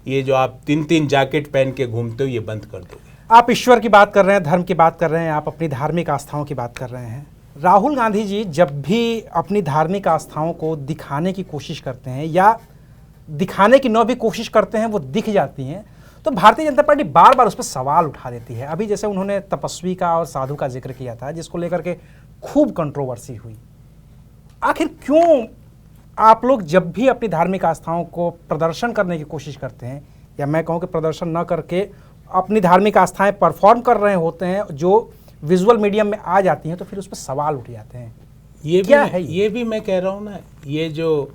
ये जो आप 3-3 जैकेट पहन के घूमते हो, ये बंद कर दोगे। आप ईश्वर की बात कर रहे हैं, धर्म की बात कर रहे हैं, आप अपनी धार्मिक आस्थाओं की बात कर रहे हैं। राहुल गांधी जी जब भी अपनी धार्मिक आस्थाओं को दिखाने की कोशिश करते हैं या दिखाने की न भी कोशिश करते हैं, वो दिख जाती हैं, तो भारतीय जनता पार्टी बार बार उस पर सवाल उठा देती है। अभी जैसे उन्होंने तपस्वी का और साधु का जिक्र किया था, जिसको लेकर के खूब कंट्रोवर्सी हुई। आखिर क्यों आप लोग जब भी अपनी धार्मिक आस्थाओं को प्रदर्शन करने की कोशिश करते हैं, या मैं कहूँ कि प्रदर्शन न करके अपनी धार्मिक आस्थाएं परफॉर्म कर रहे होते हैं, जो विजुअल मीडियम में आ जाती हैं, तो फिर उस पर सवाल उठ जाते हैं? ये क्या भी है ये भी मैं कह रहा हूँ ना, ये जो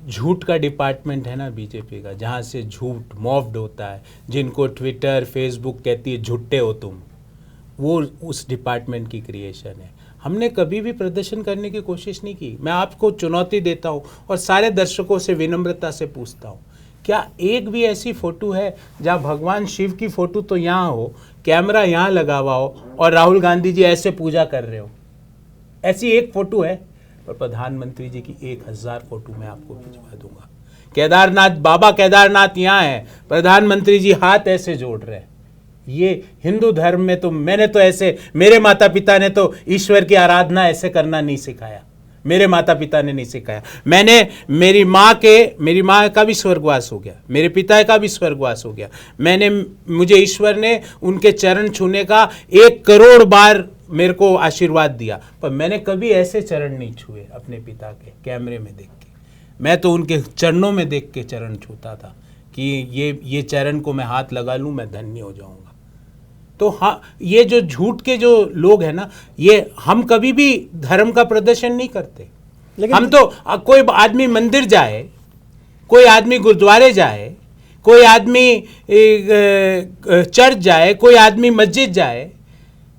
झूठ का डिपार्टमेंट है ना बीजेपी का, जहाँ से झूठ मॉफ्ड होता है, जिनको ट्विटर फेसबुक कहती है झूठे हो तुम, वो उस डिपार्टमेंट की क्रिएशन है। हमने कभी भी प्रदर्शन करने की कोशिश नहीं की। मैं आपको चुनौती देता हूँ और सारे दर्शकों से विनम्रता से पूछता हूँ, क्या एक भी ऐसी फोटो है जहाँ भगवान शिव की फोटो तो यहाँ हो, कैमरा यहाँ लगा हुआ हो और राहुल गांधी जी ऐसे पूजा कर रहे हो? ऐसी एक फोटो है? और प्रधानमंत्री जी की 1000 फोटो मैं आपको भिजवा दूंगा। केदारनाथ, बाबा केदारनाथ यहाँ है, प्रधानमंत्री जी हाथ ऐसे जोड़ रहे हैं। ये हिंदू धर्म में तो मैंने तो ऐसे, मेरे माता पिता ने तो ईश्वर की आराधना ऐसे करना नहीं सिखाया, मेरे माता पिता ने नहीं सिखाया। मैंने मेरी माँ का भी स्वर्गवास हो गया, मेरे पिता का भी स्वर्गवास हो गया। मुझे ईश्वर ने उनके चरण छूने का 1 करोड़ बार मेरे को आशीर्वाद दिया, पर मैंने कभी ऐसे चरण नहीं छुए अपने पिता के कैमरे में देख के। मैं तो उनके चरणों में देख के चरण छूता था कि ये चरण को मैं हाथ लगा लूँ, मैं धन्य हो जाऊँगा। तो हाँ, ये जो झूठ के जो लोग हैं ना, ये हम कभी भी धर्म का प्रदर्शन नहीं करते। लेकिन हम तो कोई आदमी मंदिर जाए, कोई आदमी गुरुद्वारे जाए, कोई आदमी चर्च जाए, कोई आदमी मस्जिद जाए,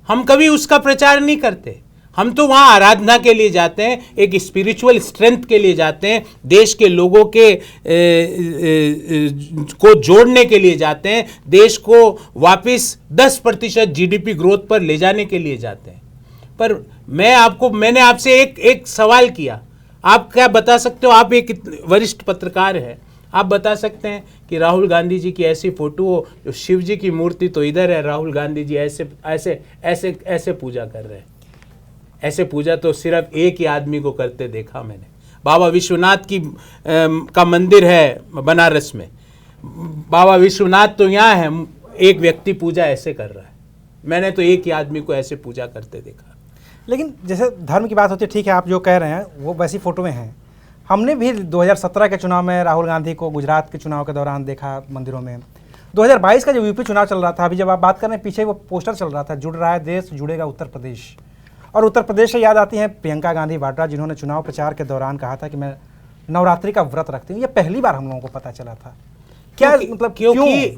हम कभी उसका प्रचार नहीं करते। हम तो वहाँ आराधना के लिए जाते हैं, एक स्पिरिचुअल स्ट्रेंथ के लिए जाते हैं, देश के लोगों के को जोड़ने के लिए जाते हैं, देश को वापस 10% जीडीपी ग्रोथ पर ले जाने के लिए जाते हैं। पर मैंने आपसे एक सवाल किया, आप क्या बता सकते हो? आप एक वरिष्ठ पत्रकार हैं, आप बता सकते हैं कि राहुल गांधी जी की ऐसी फोटो हो, जो शिव जी की मूर्ति तो इधर है, राहुल गांधी जी ऐसे ऐसे ऐसे ऐसे पूजा कर रहे हैं। ऐसे पूजा तो सिर्फ एक ही आदमी को करते देखा मैंने। बाबा विश्वनाथ का मंदिर है बनारस में, बाबा विश्वनाथ तो यहाँ है, एक व्यक्ति पूजा ऐसे कर रहा है। मैंने तो एक ही आदमी को ऐसे पूजा करते देखा। लेकिन जैसे धर्म की बात होती है, ठीक है, आप जो कह रहे हैं वो वैसी फोटो में हैं। हमने भी 2017 के चुनाव में राहुल गांधी को गुजरात के चुनाव के दौरान देखा मंदिरों में। 2022 का जो यूपी चुनाव चल रहा था, अभी जब आप बात कर रहे हैं, पीछे वो पोस्टर चल रहा था, जुड़ रहा है देश, जुड़ेगा उत्तर प्रदेश। और उत्तर प्रदेश से याद आती हैं प्रियंका गांधी वाड्रा, जिन्होंने चुनाव प्रचार के दौरान कहा था कि मैं नवरात्रि का व्रत रखती हूँ। ये पहली बार हम लोगों को पता चला था। क्या मतलब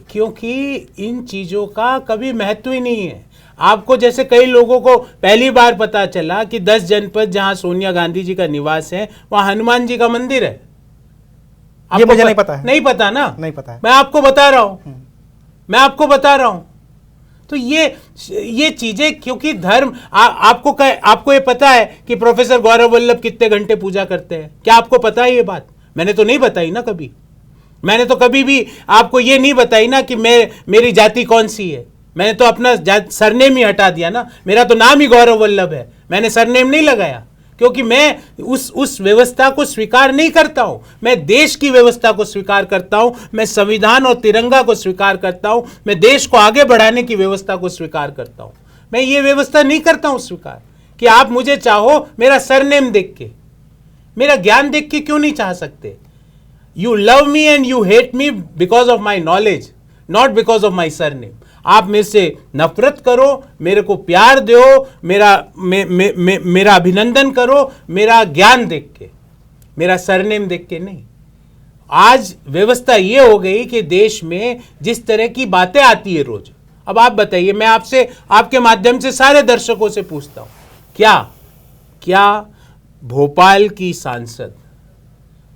क्योंकि इन चीज़ों का कभी महत्व ही नहीं है। आपको जैसे कई लोगों को पहली बार पता चला कि 10 जनपद जहां सोनिया गांधी जी का निवास है, वहां हनुमान जी का मंदिर है। ये मुझे नहीं पता है। नहीं पता ना? नहीं पता है। मैं आपको बता रहा हूं। तो ये चीजें, क्योंकि धर्म आपको ये पता है कि प्रोफेसर गौरव वल्लभ कितने घंटे पूजा करते हैं? क्या आपको पता है ये बात? मैंने तो नहीं बताई ना कभी। मैंने तो कभी भी आपको ये नहीं बताई ना कि मेरी जाति कौन सी है। मैंने तो अपना सरनेम ही हटा दिया ना। मेरा तो नाम ही गौरव वल्लभ है, मैंने सरनेम नहीं लगाया, क्योंकि मैं उस व्यवस्था को स्वीकार नहीं करता हूं। मैं देश की व्यवस्था को स्वीकार करता हूं, मैं संविधान और तिरंगा को स्वीकार करता हूं, मैं देश को आगे बढ़ाने की व्यवस्था को स्वीकार करता हूं। मैं ये व्यवस्था नहीं करता हूं स्वीकार कि आप मुझे चाहो मेरा सरनेम देख के, मेरा ज्ञान देख के क्यों नहीं चाह सकते? You love me and you hate me because of my knowledge, not because of my surname. आप मेरे से नफरत करो, मेरे को प्यार दो, मेरा अभिनंदन करो, मेरा ज्ञान देख के, मेरा सरनेम देख के नहीं। आज व्यवस्था ये हो गई कि देश में जिस तरह की बातें आती है रोज। अब आप बताइए, मैं आपसे, आपके माध्यम से सारे दर्शकों से पूछता हूं, क्या क्या भोपाल की सांसद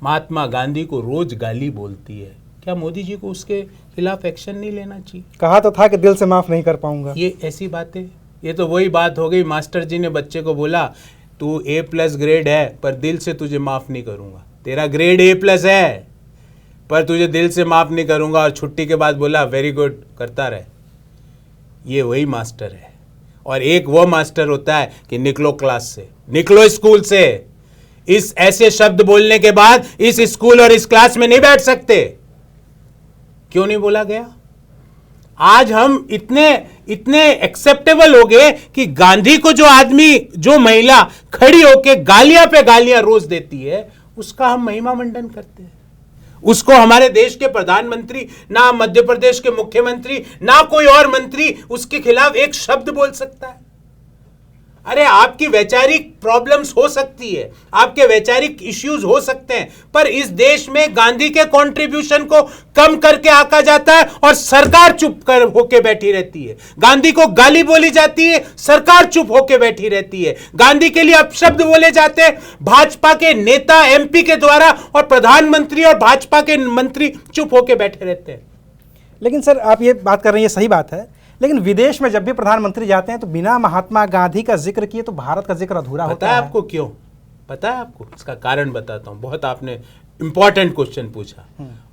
महात्मा गांधी को रोज गाली बोलती है, क्या मोदी जी को उसके खिलाफ एक्शन नहीं लेना चाहिए? कहा तो था कि दिल से माफ नहीं कर पाऊंगा। ये ऐसी बातें, ये तो वही बात हो गई, मास्टर जी ने बच्चे को बोला तू A+ ग्रेड है पर दिल से तुझे माफ नहीं करूंगा, तेरा ग्रेड A+ है पर तुझे दिल से माफ नहीं करूंगा, और छुट्टी के बाद बोला वेरी गुड करता रहे। ये वही मास्टर है। और एक वो मास्टर होता है कि निकलो क्लास से, निकलो स्कूल से, इस ऐसे शब्द बोलने के बाद इस स्कूल और इस क्लास में नहीं बैठ सकते। क्यों नहीं बोला गया? आज हम इतने इतने एक्सेप्टेबल हो गए कि गांधी को जो आदमी, जो महिला खड़ी होके गालियां पे गालियां रोज देती है, उसका हम महिमा मंडन करते हैं। उसको हमारे देश के प्रधानमंत्री, ना मध्य प्रदेश के मुख्यमंत्री, ना कोई और मंत्री उसके खिलाफ एक शब्द बोल सकता है। अरे आपकी वैचारिक प्रॉब्लम्स हो सकती है, आपके वैचारिक इश्यूज हो सकते हैं, पर इस देश में गांधी के कंट्रीब्यूशन को कम करके आका जाता है और सरकार चुप कर होके बैठी रहती है। गांधी को गाली बोली जाती है, सरकार चुप होके बैठी रहती है। गांधी के लिए अपशब्द बोले जाते हैं भाजपा के नेता MP के द्वारा, और प्रधानमंत्री और भाजपा के मंत्री चुप होके बैठे रहते हैं। लेकिन सर आप ये बात कर रहे हैं, ये सही बात है, लेकिन विदेश में जब भी प्रधानमंत्री जाते हैं तो बिना महात्मा गांधी का जिक्र किए तो भारत का जिक्र अधूरा होता है। पता है आपको क्यों? पता है आपको? इसका कारण बताता हूं। बहुत आपने इंपॉर्टेंट क्वेश्चन पूछा,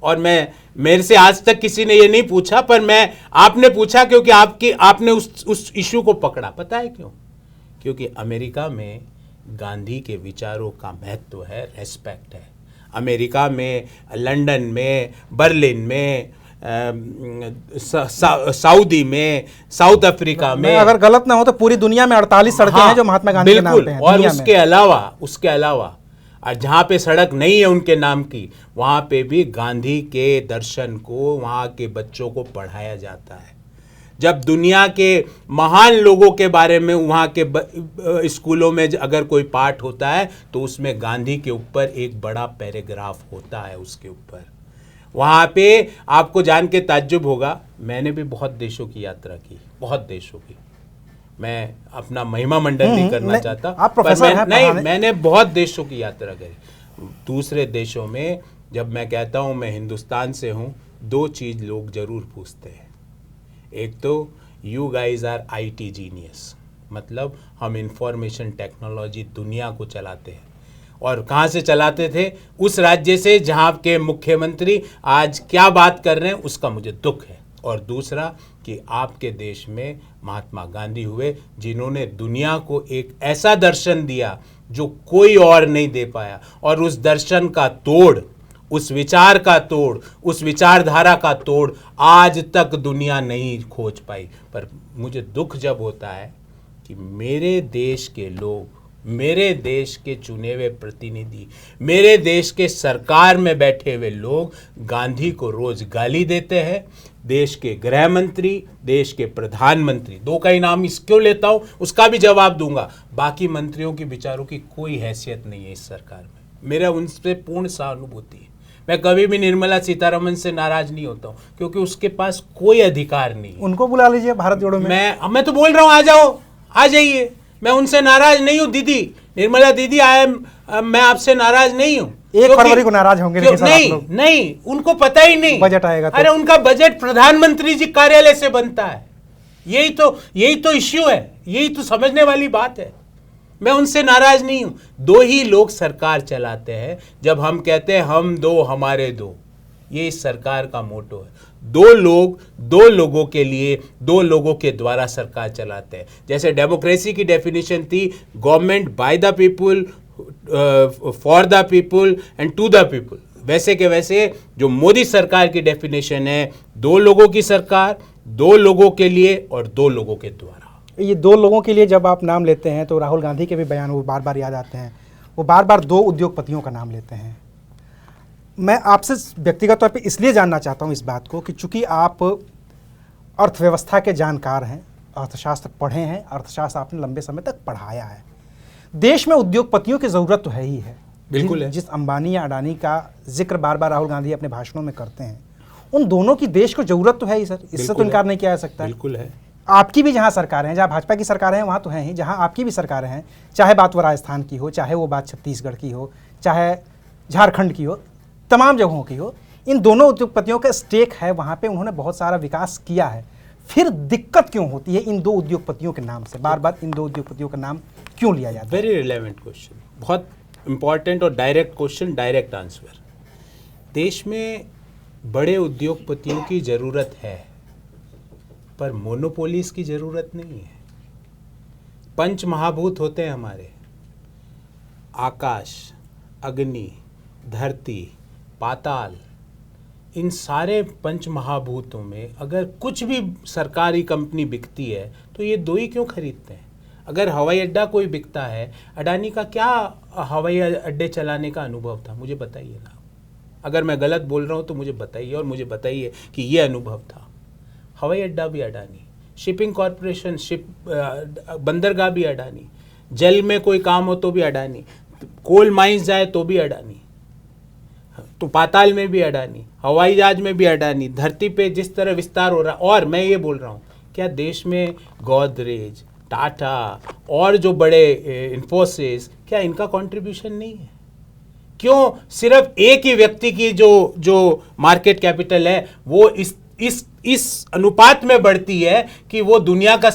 और मेरे से आज तक किसी ने ये नहीं पूछा, पर आपने पूछा क्योंकि आपने उस इशू को पकड़ा। पता है क्यों? क्योंकि अमेरिका में गांधी के विचारों का महत्व है, रेस्पेक्ट है। अमेरिका में, लंदन में, बर्लिन में, सऊदी में, साउथ अफ्रीका में, अगर गलत ना हो तो पूरी दुनिया में 48 सड़कें हैं जो महात्मा गांधी के नाम पे हैं। और उसके अलावा और जहाँ पे सड़क नहीं है उनके नाम की, वहाँ पे भी गांधी के दर्शन को वहाँ के बच्चों को पढ़ाया जाता है। जब दुनिया के महान लोगों के बारे में वहाँ के स्कूलों में अगर कोई पाठ होता है तो उसमें गांधी के ऊपर एक बड़ा पैराग्राफ होता है। उसके ऊपर वहाँ पे आपको जान के ताज्जुब होगा, मैंने भी बहुत देशों की यात्रा की, बहुत देशों की। मैं अपना महिमा मंडन नहीं करना चाहता, आप प्रोफेसर हैं, नहीं, मैंने बहुत देशों की यात्रा करी। दूसरे देशों में जब मैं कहता हूँ मैं हिंदुस्तान से हूँ, दो चीज़ लोग जरूर पूछते हैं। एक तो you guys are IT genius, मतलब हम इंफॉर्मेशन टेक्नोलॉजी दुनिया को चलाते हैं, और कहाँ से चलाते थे? उस राज्य से जहाँ के मुख्यमंत्री आज क्या बात कर रहे हैं उसका मुझे दुख है। और दूसरा कि आपके देश में महात्मा गांधी हुए जिन्होंने दुनिया को एक ऐसा दर्शन दिया जो कोई और नहीं दे पाया, और उस दर्शन का तोड़, उस विचार का तोड़, उस विचारधारा का तोड़ आज तक दुनिया नहीं खोज पाई। पर मुझे दुख जब होता है कि मेरे देश के लोग, मेरे देश के चुने हुए प्रतिनिधि, मेरे देश के सरकार में बैठे हुए लोग गांधी को रोज गाली देते हैं। देश के गृह मंत्री, देश के प्रधानमंत्री, दो का ही नाम इस क्यों लेता हूं उसका भी जवाब दूंगा। बाकी मंत्रियों की विचारों की कोई हैसियत नहीं है इस सरकार में। मेरा उनसे पूर्ण सहानुभूति है। मैं कभी भी निर्मला सीतारमण से नाराज नहीं होता हूं, क्योंकि उसके पास कोई अधिकार नहीं। उनको बुला लीजिए भारत जोड़ो में। मैं तो बोल रहा हूं, आ जाओ, आ जाइए। मैं उनसे नाराज नहीं हूं। दीदी निर्मला दीदी, मैं आपसे नाराज नहीं हूं। 1 फरवरी को नाराज होंगे नहीं, उनको पता ही नहीं बजट आएगा तो। अरे उनका बजट प्रधानमंत्री जी कार्यालय से बनता है। यही तो इश्यू है, यही तो समझने वाली बात है। मैं उनसे नाराज नहीं हूं। दो ही लोग सरकार चलाते हैं। जब हम कहते हैं हम दो हमारे दो, ये इस सरकार का मोटो है। दो लोग, दो लोगों के लिए, दो लोगों के द्वारा सरकार चलाते हैं। जैसे डेमोक्रेसी की डेफिनेशन थी, government by the people, for the people and to the people, वैसे के वैसे जो मोदी सरकार की डेफिनेशन है, दो लोगों की सरकार, दो लोगों के लिए और दो लोगों के द्वारा। ये दो लोगों के लिए जब आप नाम लेते हैं तो राहुल गांधी के भी बयान वो बार बार याद आते हैं। वो बार बार दो उद्योगपतियों का नाम लेते हैं। मैं आपसे व्यक्तिगत तौर पे इसलिए जानना चाहता हूँ इस बात को कि चूंकि आप अर्थव्यवस्था के जानकार हैं, अर्थशास्त्र पढ़े हैं, अर्थशास्त्र आपने लंबे समय तक पढ़ाया है। देश में उद्योगपतियों की ज़रूरत तो है ही है, बिल्कुल है। जिस अंबानी या अडानी का जिक्र बार बार राहुल गांधी अपने भाषणों में करते हैं, उन दोनों की देश को ज़रूरत तो है ही सर, इससे तो इनकार नहीं किया जा सकता। बिल्कुल है। आपकी भी जहाँ सरकारें हैं, जहाँ भाजपा की सरकारें हैं वहाँ तो हैं ही, जहाँ आपकी भी सरकारें हैं, चाहे बात वो राजस्थान की हो, चाहे वो बात छत्तीसगढ़ की हो, चाहे झारखंड की हो, तमाम जगहों की हो, इन दोनों उद्योगपतियों का स्टेक है वहाँ पे, उन्होंने बहुत सारा विकास किया है। फिर दिक्कत क्यों होती है इन दो उद्योगपतियों के नाम से? बार बार इन दो उद्योगपतियों का नाम क्यों लिया जाता है? वेरी रिलेवेंट क्वेश्चन, बहुत इंपॉर्टेंट और डायरेक्ट क्वेश्चन, डायरेक्ट आंसर। देश में बड़े उद्योगपतियों की ज़रूरत है, पर मोनोपोलीज की ज़रूरत नहीं है। पंच महाभूत होते हैं हमारे, आकाश, अग्नि, धरती, पाताल। इन सारे पंच महाभूतों में अगर कुछ भी सरकारी कंपनी बिकती है तो ये दो ही क्यों खरीदते हैं? अगर हवाई अड्डा कोई बिकता है, अडानी का क्या हवाई अड्डे चलाने का अनुभव था? मुझे बताइए ना। अगर मैं गलत बोल रहा हूँ तो मुझे बताइए, और मुझे बताइए कि ये अनुभव था। हवाई अड्डा भी अडानी, शिपिंग कॉरपोरेशन, बंदरगाह भी अडानी, जल में कोई काम हो तो भी अडानी, कोल माइंस जाए तो भी अडानी, तो पाताल में भी अडानी, हवाई जहाज में भी अडानी, धरती पे जिस तरह विस्तार हो रहा। और मैं ये बोल रहा हूँ, क्या देश में गोदरेज, टाटा और जो बड़े इन्फोसिस, क्या इनका कंट्रीब्यूशन नहीं है? क्यों सिर्फ एक ही व्यक्ति की जो मार्केट कैपिटल है वो इस अनुपात में बढ़ती है कि वो दुनिया का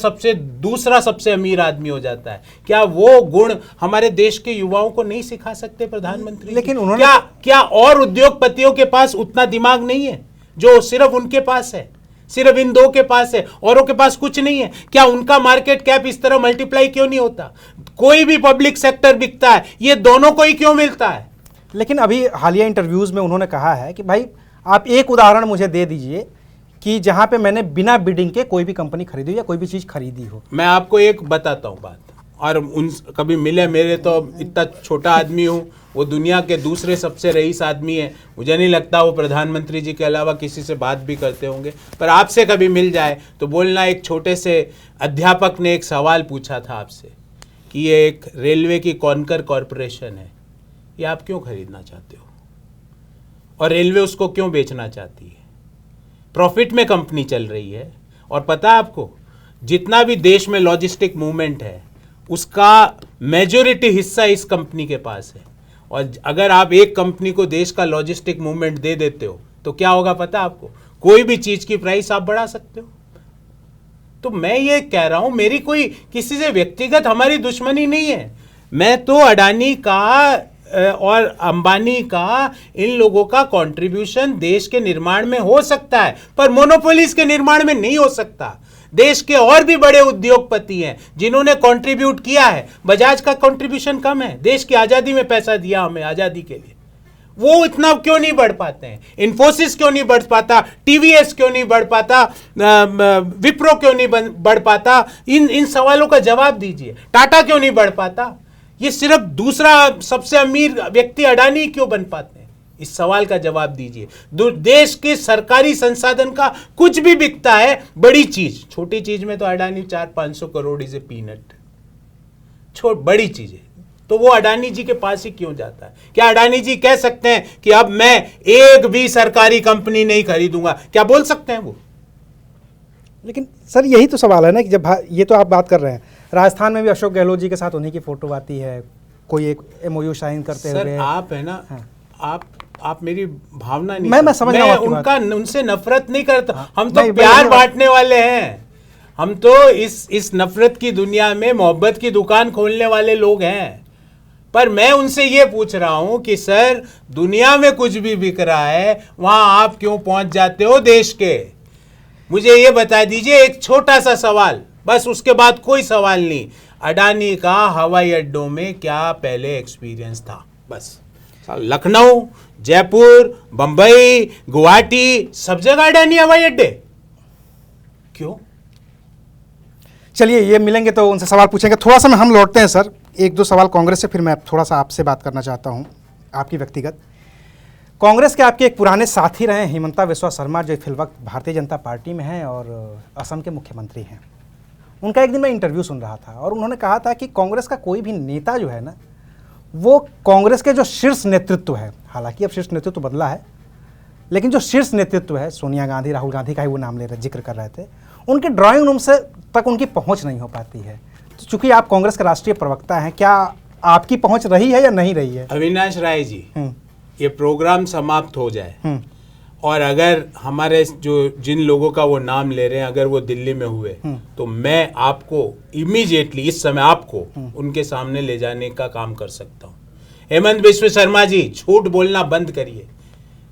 दूसरा सबसे अमीर आदमी हो जाता है? क्या वो गुण हमारे देश के युवाओं को नहीं सिखा सकते प्रधानमंत्री? लेकिन उन्होंने क्या और उद्योगपतियों के पास उतना दिमाग नहीं है जो सिर्फ उनके पास है? सिर्फ इन दो के पास है, औरों के पास कुछ नहीं है? क्या उनका मार्केट कैप इस तरह मल्टीप्लाई क्यों नहीं होता? कोई भी पब्लिक सेक्टर बिकता है, ये दोनों को ही क्यों मिलता है? लेकिन अभी हालिया इंटरव्यूज में उन्होंने कहा है कि भाई आप एक उदाहरण मुझे दे दीजिए कि जहां पे मैंने बिना बिडिंग के कोई भी कंपनी खरीदी हो या कोई भी चीज खरीदी हो। मैं आपको एक बताता हूं बात, और उन कभी मिले, मेरे तो इतना छोटा आदमी हूं, वो दुनिया के दूसरे सबसे रईस आदमी है, मुझे नहीं लगता वो प्रधानमंत्री जी के अलावा किसी से बात भी करते होंगे, पर आपसे कभी मिल जाए तो बोलना, एक छोटे से अध्यापक ने एक सवाल पूछा था आपसे कि ये एक रेलवे की कॉन्कर कॉरपोरेशन है, ये आप क्यों खरीदना चाहते हो? और रेलवे उसको क्यों बेचना चाहती है? प्रॉफिट में कंपनी चल रही है, और पता है आपको, जितना भी देश में लॉजिस्टिक मूवमेंट है उसका मेजॉरिटी हिस्सा इस कंपनी के पास है। और अगर आप एक कंपनी को देश का लॉजिस्टिक मूवमेंट दे देते हो तो क्या होगा पता है आपको? कोई भी चीज की प्राइस आप बढ़ा सकते हो। तो मैं ये कह रहा हूं, मेरी कोई किसी से व्यक्तिगत हमारी दुश्मनी नहीं है। मैं तो अडानी का और अंबानी का, इन लोगों का कंट्रीब्यूशन देश के निर्माण में हो सकता है, पर मोनोपोलीज के निर्माण में नहीं हो सकता। देश के और भी बड़े उद्योगपति हैं जिन्होंने कंट्रीब्यूट किया है। बजाज का कंट्रीब्यूशन कम है, देश की आजादी में पैसा दिया हमें आजादी के लिए, वो इतना क्यों नहीं बढ़ पाते हैं? इन्फोसिस क्यों नहीं बढ़ पाता? टीवीएस क्यों नहीं बढ़ पाता? विप्रो क्यों नहीं बढ़ पाता? इन सवालों का जवाब दीजिए। टाटा क्यों नहीं बढ़ पाता? ये सिर्फ दूसरा सबसे अमीर व्यक्ति अडानी क्यों बन पाते हैं? इस सवाल का जवाब दीजिए। देश के सरकारी संसाधन का कुछ भी बिकता है, बड़ी चीज, छोटी चीज में तो Adani 400-500 crore is a peanut, बड़ी चीज है तो वो अडानी जी के पास ही क्यों जाता है? क्या अडानी जी कह सकते हैं कि अब मैं एक भी सरकारी कंपनी नहीं खरीदूंगा? क्या बोल सकते हैं वो? लेकिन सर यही तो सवाल है ना कि जब ये तो आप बात कर रहे हैं, राजस्थान में भी अशोक गहलोत जी के साथ उन्हीं की फोटो आती है, कोई एक एमओयू साइन करते हुए। सर आप है ना, हाँ। आप मेरी भावना नहीं, मैं समझ रहा हूं, उनसे नफरत नहीं करता। हम तो प्यार बांटने वाले हैं। हम तो इस नफरत की दुनिया में मोहब्बत की दुकान खोलने वाले लोग हैं। पर मैं उनसे ये पूछ रहा हूं कि सर, दुनिया में कुछ भी बिक रहा है, वहां आप क्यों पहुंच जाते हो देश के? मुझे ये बता दीजिए, एक छोटा सा सवाल, बस, उसके बाद कोई सवाल नहीं। अडानी का हवाई अड्डों में क्या पहले एक्सपीरियंस था? बस, लखनऊ, जयपुर, बंबई, गुवाहाटी, सब जगह अडानी हवाई अड्डे क्यों? चलिए, ये मिलेंगे तो उनसे सवाल पूछेंगे। थोड़ा सा हम लौटते हैं सर, एक दो सवाल कांग्रेस से, फिर मैं थोड़ा सा आपसे बात करना चाहता हूं, आपकी व्यक्तिगत। कांग्रेस के आपके एक पुराने साथी रहे हिमंता बिस्वा शर्मा, जो फिलवक्त भारतीय जनता पार्टी में हैं और असम के मुख्यमंत्री हैं। उनका एक दिन मैं इंटरव्यू सुन रहा था और उन्होंने कहा था कि कांग्रेस का कोई भी नेता जो है ना, वो कांग्रेस के जो शीर्ष नेतृत्व है, हालांकि अब शीर्ष नेतृत्व बदला है, लेकिन जो शीर्ष नेतृत्व है, सोनिया गांधी, राहुल गांधी का ही वो नाम ले रहे, जिक्र कर रहे थे, उनके ड्राइंग रूम से तक उनकी पहुंच नहीं हो पाती है। तो चूंकि आप कांग्रेस के राष्ट्रीय प्रवक्ता हैं, क्या आपकी पहुंच रही है या नहीं रही है? अविनाश राय जी, ये प्रोग्राम समाप्त हो जाए और अगर हमारे जिन लोगों का वो नाम ले रहे हैं अगर वो दिल्ली में हुए तो मैं आपको इमीडिएटली इस समय आपको उनके सामने ले जाने का काम कर सकता हूँ। हेमंत बिश्व शर्मा जी, झूठ बोलना बंद करिए।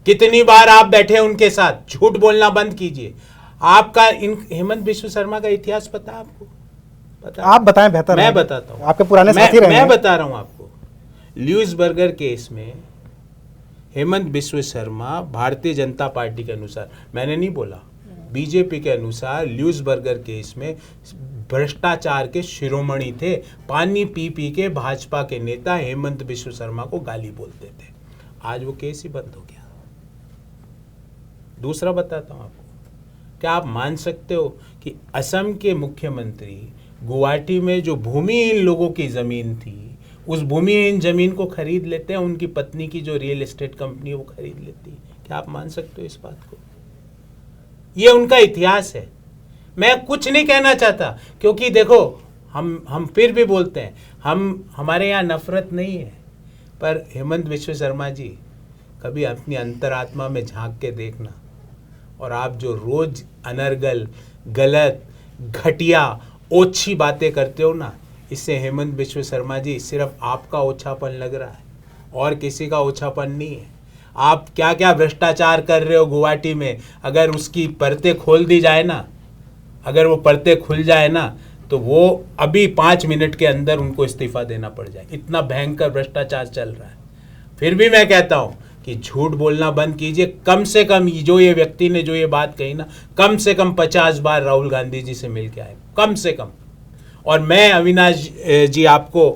कितनी बार आप बैठे उनके साथ, झूठ बोलना बंद कीजिए। आपका हेमंत बिश्व शर्मा का इतिहास पता है आपको? पता? आप बताएं, बेहतर। मैं बताता हूँ, आपके पुराने साथी रहे। मैं बता रहा हूँ आपको। ल्यूइसबर्गर केस में हेमंत बिश्व शर्मा भारतीय जनता पार्टी के अनुसार, मैंने नहीं बोला, बीजेपी के अनुसार ल्यूइसबर्गर केस में भ्रष्टाचार के शिरोमणि थे। पानी पी पी के भाजपा के नेता हेमंत बिश्व शर्मा को गाली बोलते थे। आज वो केस ही बंद हो गया। दूसरा बताता हूं आपको, क्या आप मान सकते हो कि असम के मुख्यमंत्री गुवाहाटी में जो भूमिहीन लोगों की जमीन थी, उस भूमिहीन जमीन को खरीद लेते हैं, उनकी पत्नी की जो रियल एस्टेट कंपनी है वो खरीद लेती है। क्या आप मान सकते हो इस बात को? ये उनका इतिहास है। मैं कुछ नहीं कहना चाहता, क्योंकि देखो हम फिर भी बोलते हैं, हमारे यहाँ नफरत नहीं है, पर हेमंत बिश्व शर्मा जी, कभी अपनी अंतरात्मा में झांक के देखना। और आप जो रोज अनर्गल, गलत, घटिया, ओछी बातें करते हो ना, इससे हेमंत बिश्व शर्मा जी सिर्फ आपका ओछापन लग रहा है और किसी का ओछापन नहीं है। आप क्या क्या भ्रष्टाचार कर रहे हो गुवाहाटी में, अगर उसकी परतें खोल दी जाए ना, अगर वो परतें खुल जाए ना, तो वो अभी 5 मिनट के अंदर उनको इस्तीफा देना पड़ जाए। इतना भयंकर भ्रष्टाचार चल रहा है। फिर भी मैं कहता हूं कि झूठ बोलना बंद कीजिए। कम से कम जो ये व्यक्ति ने जो ये बात कही ना, कम से कम 50 बार राहुल गांधी जी से मिल के आए, कम से कम। और मैं अविनाश जी आपको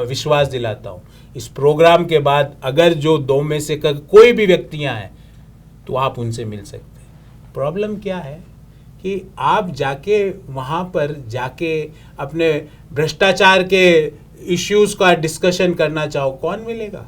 विश्वास दिलाता हूं, इस प्रोग्राम के बाद अगर जो 2 में से कोई भी व्यक्तियां हैं तो आप उनसे मिल सकते हैं। प्रॉब्लम क्या है कि आप जाके वहाँ पर जाके अपने भ्रष्टाचार के इश्यूज का डिस्कशन करना चाहो, कौन मिलेगा?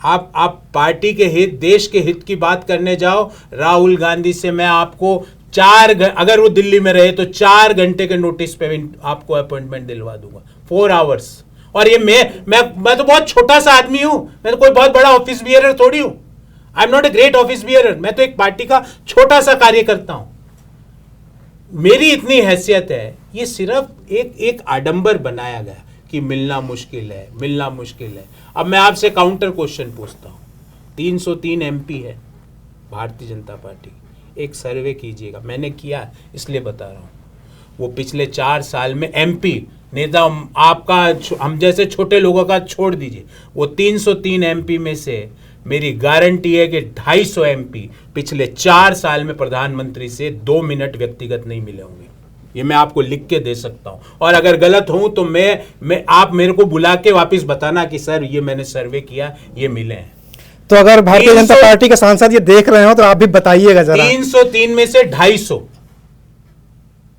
आप पार्टी के हित, देश के हित की बात करने जाओ, राहुल गांधी से मैं आपको अगर वो दिल्ली में रहे तो 4 घंटे के नोटिस पे आपको अपॉइंटमेंट दिलवा दूंगा, 4 आवर्स। और ये मैं तो बहुत छोटा सा आदमी हूं, मैं तो कोई बहुत बड़ा ऑफिस बियरर थोड़ी हूं। I am not a great office bearer, मैं तो एक पार्टी का छोटा सा कार्यकर्ता हूं। मेरी इतनी हैसियत है, ये सिर्फ एक आडंबर बनाया गया कि मिलना मुश्किल है, मिलना मुश्किल है। अब मैं आपसे काउंटर क्वेश्चन पूछता हूं। 303 एमपी है भारतीय जनता पार्टी, एक सर्वे कीजिएगा। मैंने किया इसलिए बता रहा हूं। वो पिछले 4 साल में एमपी नेता, आपका हम जैसे छोटे लोगों का छोड़ दीजिए, वो 303 एमपी में से मेरी गारंटी है कि 250 एमपी पिछले 4 साल में प्रधानमंत्री से 2 मिनट व्यक्तिगत नहीं मिले होंगे। ये मैं आपको लिख के दे सकता हूं। और अगर गलत हूं तो मैं आप मेरे को बुला के वापस बताना कि सर ये मैंने सर्वे किया, ये मिले हैं। तो अगर भारतीय जनता पार्टी के सांसद ये देख रहे हो तो आप भी बताइएगा जरा। 303 में से 250,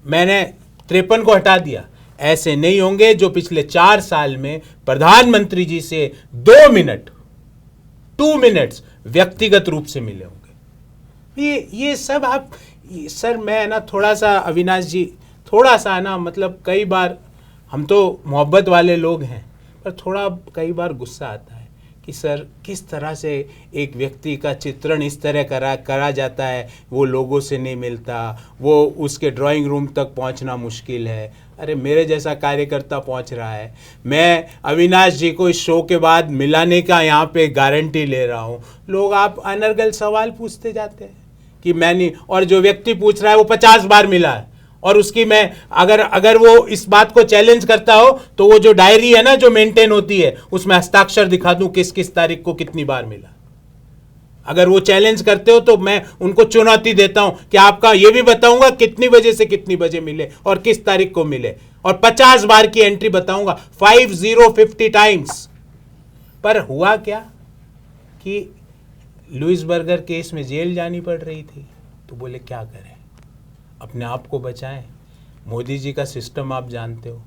मैंने 53 को हटा दिया। ऐसे नहीं होंगे जो पिछले 4 साल में प्रधानमंत्री जी से 2 मिनट्स व्यक्तिगत रूप से मिले होंगे। ये सब आप सर, मैं ना थोड़ा सा अविनाश जी, थोड़ा सा ना, मतलब कई बार हम तो मोहब्बत वाले लोग हैं, पर थोड़ा कई बार गुस्सा आता है कि सर किस तरह से एक व्यक्ति का चित्रण इस तरह करा जाता है, वो लोगों से नहीं मिलता, वो उसके ड्राइंग रूम तक पहुंचना मुश्किल है। अरे मेरे जैसा कार्यकर्ता पहुंच रहा है। मैं अविनाश जी को इस शो के बाद मिलाने का यहाँ पे गारंटी ले रहा हूँ। लोग आप अनर्गल सवाल पूछते जाते हैं कि मैं नहीं, और जो व्यक्ति पूछ रहा है वो 50 बार मिला है, और उसकी मैं अगर वो इस बात को चैलेंज करता हो तो वो जो डायरी है ना जो मेंटेन होती है, उसमें हस्ताक्षर दिखा दूं किस किस तारीख को कितनी बार मिला। अगर वो चैलेंज करते हो तो मैं उनको चुनौती देता हूं कि आपका ये भी बताऊंगा कितनी बजे से कितनी बजे मिले और किस तारीख को मिले, और 50 बार की एंट्री बताऊंगा, 50 टाइम्स। पर हुआ क्या कि लुइसबर्गर केस में जेल जानी पड़ रही थी, तो बोले क्या करें, अपने आप को बचाएं। मोदी जी का सिस्टम आप जानते हो,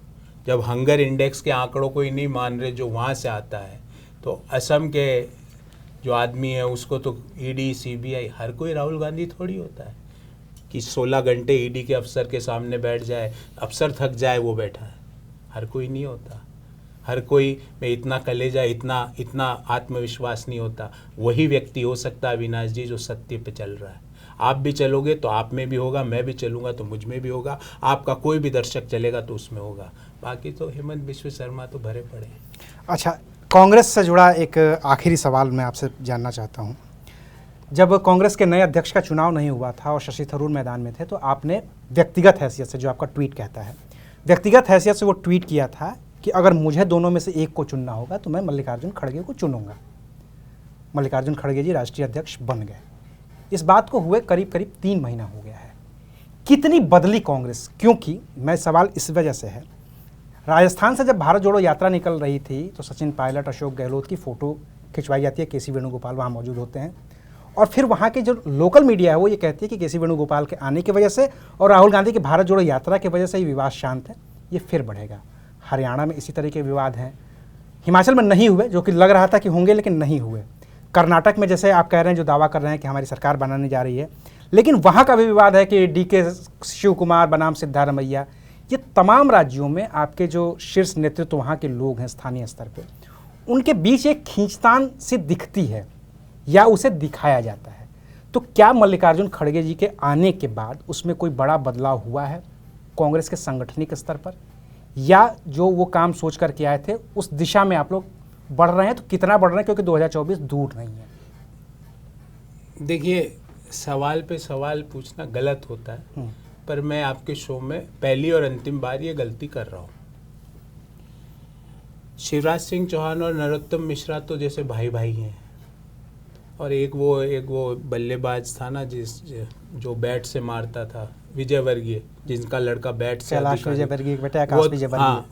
जब हंगर इंडेक्स के आंकड़ों को ही नहीं मान रहे जो वहाँ से आता है, तो असम के जो आदमी है उसको तो ईडी, सीबीआई, हर कोई राहुल गांधी थोड़ी होता है। कि 16 घंटे ईडी के अफसर के सामने बैठ जाए, अफसर थक जाए वो बैठा है। हर कोई नहीं होता, हर कोई में इतना कलेजा, इतना आत्मविश्वास नहीं होता। वही व्यक्ति हो सकता है अविनाश जी जो सत्य पे चल रहा है। आप भी चलोगे तो आप में भी होगा, मैं भी चलूँगा तो मुझ में भी होगा, आपका कोई भी दर्शक चलेगा तो उसमें होगा। बाकी तो हेमंत बिश्व शर्मा तो भरे पड़े हैं। अच्छा, कांग्रेस से जुड़ा एक आखिरी सवाल मैं आपसे जानना चाहता हूँ। जब कांग्रेस के नए अध्यक्ष का चुनाव नहीं हुआ था और शशि थरूर मैदान में थे, तो आपने व्यक्तिगत हैसियत से, जो आपका ट्वीट कहता है, व्यक्तिगत हैसियत से वो ट्वीट किया था कि अगर मुझे दोनों में से एक को चुनना होगा तो मैं मल्लिकार्जुन खड़गे को चुनूंगा। मल्लिकार्जुन खड़गे जी राष्ट्रीय अध्यक्ष बन गए। इस बात को हुए करीब करीब 3 महीना हो गया है। कितनी बदली कांग्रेस? क्योंकि मैं सवाल इस वजह से है, राजस्थान से जब भारत जोड़ो यात्रा निकल रही थी तो सचिन पायलट, अशोक गहलोत की फ़ोटो खिंचवाई जाती है, केसी वेणुगोपाल वहाँ मौजूद होते हैं, और फिर वहाँ के जो लोकल मीडिया है वो ये कहती है कि केसी वेणुगोपाल के आने की वजह से और राहुल गांधी की भारत जोड़ो यात्रा की वजह से ये विवाद शांत है, ये फिर बढ़ेगा। हरियाणा में इसी तरह के विवाद हैं, हिमाचल में नहीं हुए, जो कि लग रहा था कि होंगे लेकिन नहीं हुए। कर्नाटक में जैसे आप कह रहे हैं, जो दावा कर रहे हैं कि हमारी सरकार बनाने जा रही है, लेकिन वहाँ का भी विवाद है कि DK शिव कुमार बनाम सिद्धारमैया। ये तमाम राज्यों में आपके जो शीर्ष नेतृत्व वहाँ के लोग हैं स्थानीय स्तर पे, उनके बीच एक खींचतान सी दिखती है या उसे दिखाया जाता है। तो क्या मल्लिकार्जुन खड़गे जी के आने के बाद उसमें कोई बड़ा बदलाव हुआ है कांग्रेस के सांगठनिक स्तर पर, या जो वो काम सोच करके आए थे उस दिशा में आप लोग बढ़ रहे हैं? तो कितना बढ़ रहे हैं, क्योंकि 2024 दूर नहीं है। देखिए, सवाल पे सवाल पूछना गलत होता है, पर मैं आपके शो में पहली और अंतिम बार ये गलती कर रहा हूँ। शिवराज सिंह चौहान और नरोत्तम मिश्रा तो जैसे भाई भाई हैं, और एक वो बल्लेबाज था ना जो बैट से मारता था, विजयवर्गीय, जिनका लड़का बैट से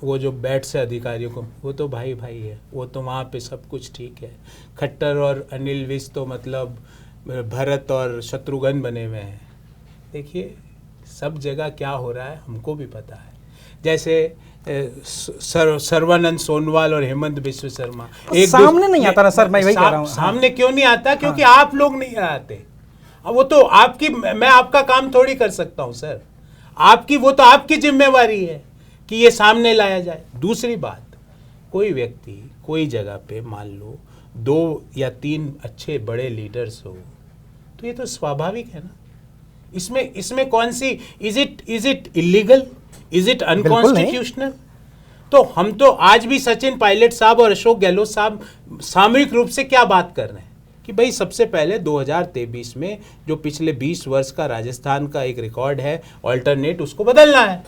वो जो बैट से अधिकारियों को, वो तो भाई भाई है, वो तो वहाँ पे सब कुछ ठीक है। खट्टर और अनिल विज तो मतलब भरत और शत्रुघ्न बने हुए हैं। देखिए, सब जगह क्या हो रहा है हमको भी पता है। जैसे सर्वानंद सोनोवाल और हेमंत बिश्व शर्मा एक सामने नहीं आता ना सर, मैं वही कह रहा हूँ। सामने क्यों नहीं आता? क्योंकि आप लोग नहीं आते। अब वो तो मैं आपका काम थोड़ी कर सकता हूं सर, वो तो आपकी जिम्मेवारी है कि ये सामने लाया जाए। दूसरी बात, कोई व्यक्ति कोई जगह पे मान लो 2 या 3 अच्छे बड़े लीडर्स हो, तो ये तो स्वाभाविक है ना। इसमें कौन सी is it illegal, is it unconstitutional? तो हम तो आज भी सचिन पायलट साहब और अशोक गहलोत साहब सामूहिक रूप से क्या बात कर रहे हैं कि भाई सबसे पहले 2023 में जो पिछले 20 वर्ष का राजस्थान का एक रिकॉर्ड है ऑल्टरनेट, उसको बदलना है।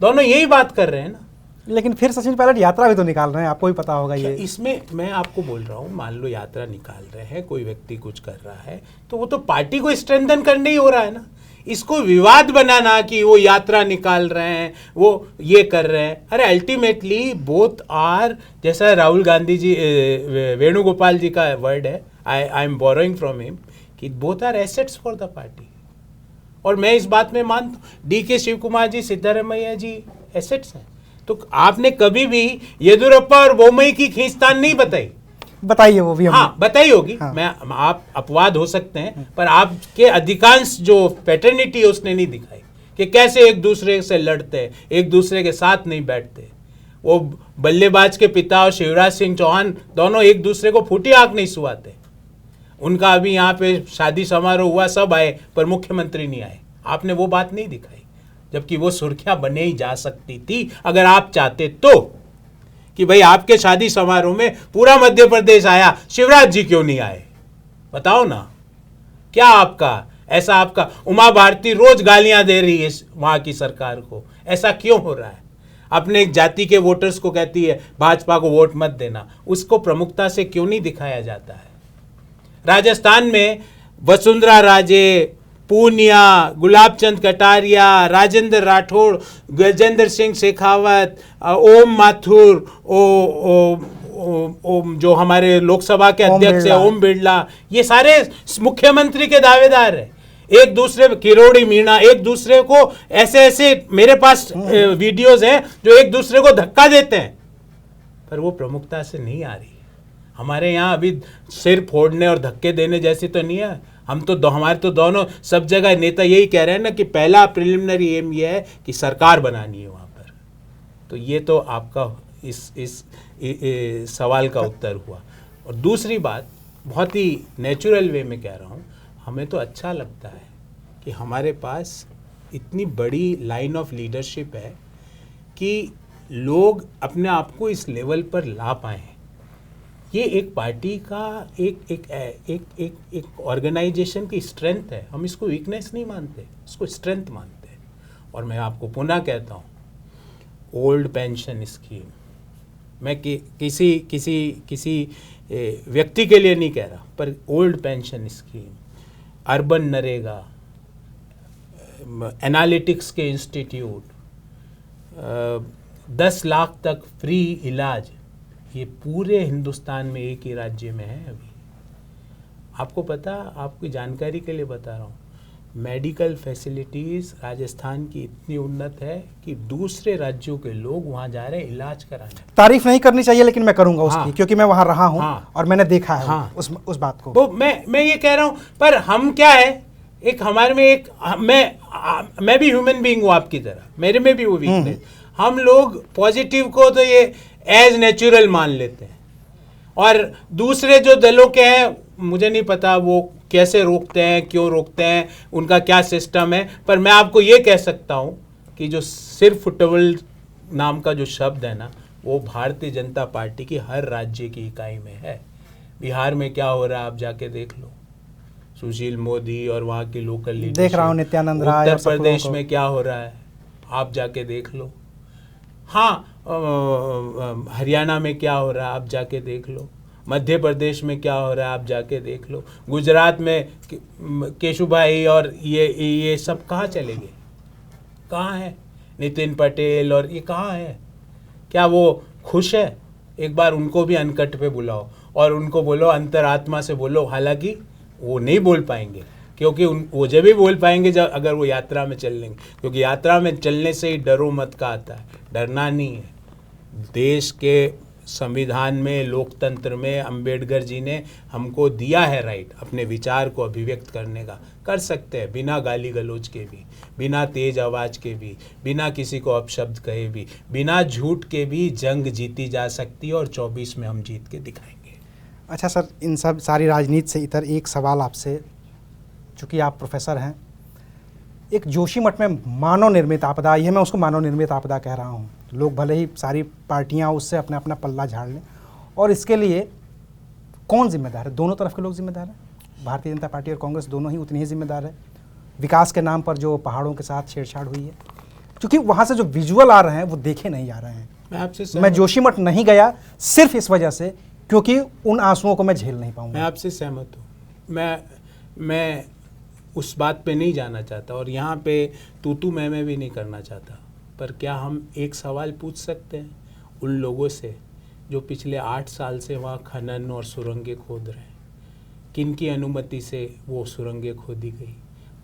दोनों यही बात कर रहे हैं ना। लेकिन फिर सचिन पायलट यात्रा भी तो निकाल रहे हैं, आपको भी पता होगा ये। इसमें मैं आपको बोल रहा हूँ, मान लो यात्रा निकाल रहे हैं, कोई व्यक्ति कुछ कर रहा है, तो वो तो पार्टी को स्ट्रेंथन करने ही हो रहा है ना। इसको विवाद बनाना कि वो यात्रा निकाल रहे हैं, वो ये कर रहे हैं, अरे अल्टीमेटली बोथ आर, जैसा राहुल गांधी जी, वेणुगोपाल जी का वर्ड है, I am borrowing from him, कि both are assets for the party. और मैं इस बात में मानता हूँ, DK शिव कुमार जी, सिद्धारमैया जी एसेट्स हैं। तो आपने कभी भी येदियुरप्पा और बोम्मई की खींचतान नहीं बताइए वो भी हाँ बताई होगी। हाँ। आप अपवाद हो सकते हैं, पर आपके अधिकांश जो पैटर्निटी है उसने नहीं दिखाई कि कैसे एक दूसरे से लड़ते हैं, एक दूसरे के साथ नहीं बैठते। वो बल्लेबाज के पिता और शिवराज सिंह चौहान दोनों एक दूसरे को फूटी आंख नहीं सुहाते। उनका अभी यहाँ पे शादी समारोह हुआ, सब आए, पर मुख्यमंत्री नहीं आए। आपने वो बात नहीं दिखाई, जबकि वो सुर्खियां बने ही जा सकती थी अगर आप चाहते तो, कि भाई आपके शादी समारोह में पूरा मध्य प्रदेश आया, शिवराज जी क्यों नहीं आए? बताओ ना, क्या आपका उमा भारती रोज गालियां दे रही है वहां की सरकार को, ऐसा क्यों हो रहा है? अपने जाति के वोटर्स को कहती है भाजपा को वोट मत देना, उसको प्रमुखता से क्यों नहीं दिखाया जाता है? राजस्थान में वसुंधरा राजे, पूनिया, गुलाब चंद कटारिया, राजेंद्र राठौड़, गजेंद्र सिंह शेखावत, ओम माथुर, जो हमारे लोकसभा के अध्यक्ष है ओम बिरला, ये सारे मुख्यमंत्री के दावेदार हैं। एक दूसरे, किरोड़ी मीणा, एक दूसरे को ऐसे मेरे पास वीडियोस हैं जो एक दूसरे को धक्का देते हैं, पर वो प्रमुखता से नहीं आ रही। हमारे यहाँ अभी सिर फोड़ने और धक्के देने जैसी तो नहीं है। हमारे तो दोनों सब जगह नेता यही कह रहे हैं ना कि पहला प्रिलिमिनरी एम ये है कि सरकार बनानी है वहाँ पर। तो ये तो आपका इस सवाल का उत्तर हुआ। और दूसरी बात, बहुत ही नेचुरल वे में कह रहा हूँ, हमें तो अच्छा लगता है कि हमारे पास इतनी बड़ी लाइन ऑफ लीडरशिप है कि लोग अपने आप को इस लेवल पर ला पाए हैं। ये एक पार्टी का एक ऑर्गेनाइजेशन की स्ट्रेंथ है। हम इसको वीकनेस नहीं मानते, इसको स्ट्रेंथ मानते हैं। और मैं आपको पुनः कहता हूँ, ओल्ड पेंशन स्कीम, मैं किसी व्यक्ति के लिए नहीं कह रहा, पर old pension scheme, urban NREGA, analytics के इंस्टीट्यूट, 10 लाख तक फ्री इलाज, ये पूरे हिंदुस्तान में एक ही राज्य में है। अभी आपको पता, आपकी जानकारी के लिए बता रहा हूँ, मेडिकल फैसिलिटीज़ राजस्थान की इतनी उन्नत है कि दूसरे राज्यों के लोग वहाँ जा रहे हैं इलाज कराने। तारीफ नहीं करनी चाहिए लेकिन मैं करूँगा उसकी, हाँ, क्योंकि मैं वहाँ रहा हूँ, हाँ, और मैंने देखा है, हाँ, उस बात को। वो मैं ये कह रहा हूँ, पर हम क्या है, एक हमारे में एक मैं भी ह्यूमन बीइंग हूँ आपकी तरह, मेरे में भी वो वीकनेस। हम लोग पॉजिटिव को तो ये एज नेचुरल मान लेते हैं, और दूसरे जो दलों के हैं मुझे नहीं पता वो कैसे रोकते हैं, क्यों रोकते हैं, उनका क्या सिस्टम है। पर मैं आपको ये कह सकता हूँ कि जो सिर्फ फुटबॉल नाम का जो शब्द है ना, वो भारतीय जनता पार्टी की हर राज्य की इकाई में है। बिहार में क्या हो रहा है आप जाके देख लो, सुशील मोदी और वहाँ की लोकल लीडरशिप। देख रहा हूँ नित्यानंद राय। उत्तर प्रदेश में क्या हो रहा है आप जाके देख लो। हाँ, हरियाणा में क्या हो रहा है आप जाके देख लो। मध्य प्रदेश में क्या हो रहा है आप जाके देख लो। गुजरात में केशुभाई और ये सब कहाँ चले गए, कहाँ है नितिन पटेल, और ये कहाँ है? क्या वो खुश है? एक बार उनको भी अनकट पे बुलाओ और उनको बोलो, अंतरात्मा से बोलो। हालांकि वो नहीं बोल पाएंगे, क्योंकि वो जब भी बोल पाएंगे जब अगर वो यात्रा में चल लेंगे, क्योंकि यात्रा में चलने से ही डरो मत का आता है, डरना नहीं है। देश के संविधान में, लोकतंत्र में अंबेडकर जी ने हमको दिया है राइट अपने विचार को अभिव्यक्त करने का। कर सकते हैं बिना गाली गलौज के भी, बिना तेज आवाज़ के भी, बिना किसी को अपशब्द कहे भी, बिना झूठ के भी जंग जीती जा सकती है, और 24 में हम जीत के दिखाएंगे। अच्छा सर, इन सब सारी राजनीति से इतर एक सवाल आपसे, चूँकि आप प्रोफेसर हैं, एक जोशीमठ में मानव निर्मित आपदा आई है, मैं उसको मानव निर्मित आपदा कह रहा हूँ। लोग भले ही सारी पार्टियाँ उससे अपना अपना पल्ला झाड़ लें, और इसके लिए कौन जिम्मेदार है? दोनों तरफ के लोग जिम्मेदार हैं, भारतीय जनता पार्टी और कांग्रेस दोनों ही उतनी ही जिम्मेदार है। विकास के नाम पर जो पहाड़ों के साथ छेड़छाड़ हुई है, क्योंकि वहाँ से जो विजुअल आ रहे हैं वो देखे नहीं जा रहे हैं। मैं जोशीमठ नहीं गया सिर्फ इस वजह से, क्योंकि उन आंसुओं को मैं झेल नहीं पाऊंगा। मैं आपसे सहमत हूँ। मैं उस बात पे नहीं जाना चाहता, और यहाँ पे तू मैं भी नहीं करना चाहता। पर क्या हम एक सवाल पूछ सकते हैं उन लोगों से जो पिछले 8 साल से वहाँ खनन और सुरंगें खोद रहे हैं? किन की अनुमति से वो सुरंगें खोदी गई?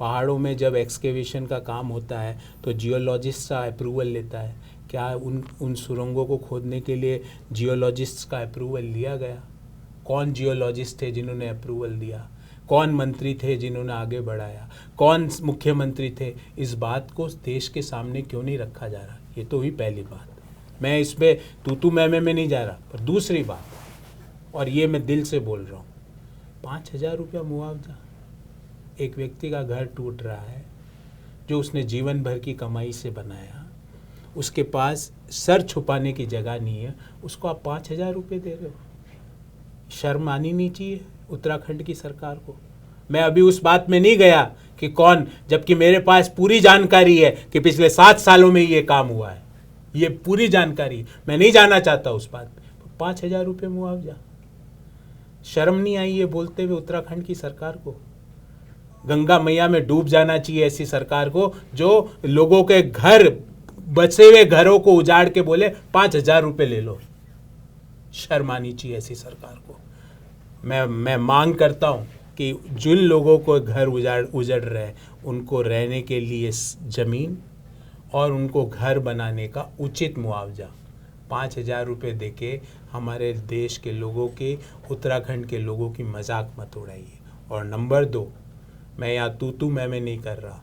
पहाड़ों में जब एक्सकेवेशन का काम होता है तो जियोलॉजिस्ट का अप्रूवल लेता है। क्या उन सुरंगों को खोदने के लिए जियोलॉजिस्ट का अप्रूवल लिया गया? कौन जियोलॉजिस्ट थे जिन्होंने अप्रूवल दिया? कौन मंत्री थे जिन्होंने आगे बढ़ाया? कौन मुख्यमंत्री थे? इस बात को देश के सामने क्यों नहीं रखा जा रहा? ये तो हुई पहली बात। मैं इस पर तू मैं नहीं जा रहा। पर दूसरी बात, और ये मैं दिल से बोल रहा हूँ, 5,000 रुपया मुआवजा, एक व्यक्ति का घर टूट रहा है जो उसने जीवन भर की कमाई से बनाया, उसके पास सर छुपाने की जगह नहीं है, उसको आप 5,000 रुपये दे रहे हो? शर्म आनी नहीं चाहिए उत्तराखंड की सरकार को। मैं अभी उस बात में नहीं गया कि कौन, जबकि मेरे पास पूरी जानकारी है कि पिछले 7 सालों में ये काम हुआ है, ये पूरी जानकारी। मैं नहीं जाना चाहता उस बात पे। 5,000 रुपये मुआवजा, शर्म नहीं आई ये बोलते हुए उत्तराखंड की सरकार को? गंगा मैया में डूब जाना चाहिए ऐसी सरकार को जो लोगों के घर, बचे हुए घरों को उजाड़ के बोले 5,000 रुपये ले लो। शर्म आनी चाहिए ऐसी सरकार को। मैं मांग करता हूं कि जिन लोगों को घर उजड़ रहे हैं उनको रहने के लिए ज़मीन और उनको घर बनाने का उचित मुआवजा 5,000 रुपये देके हमारे देश के लोगों के, उत्तराखंड के लोगों की मजाक मत उड़ाइए। और नंबर 2, मैं यहाँ तू मैं नहीं कर रहा।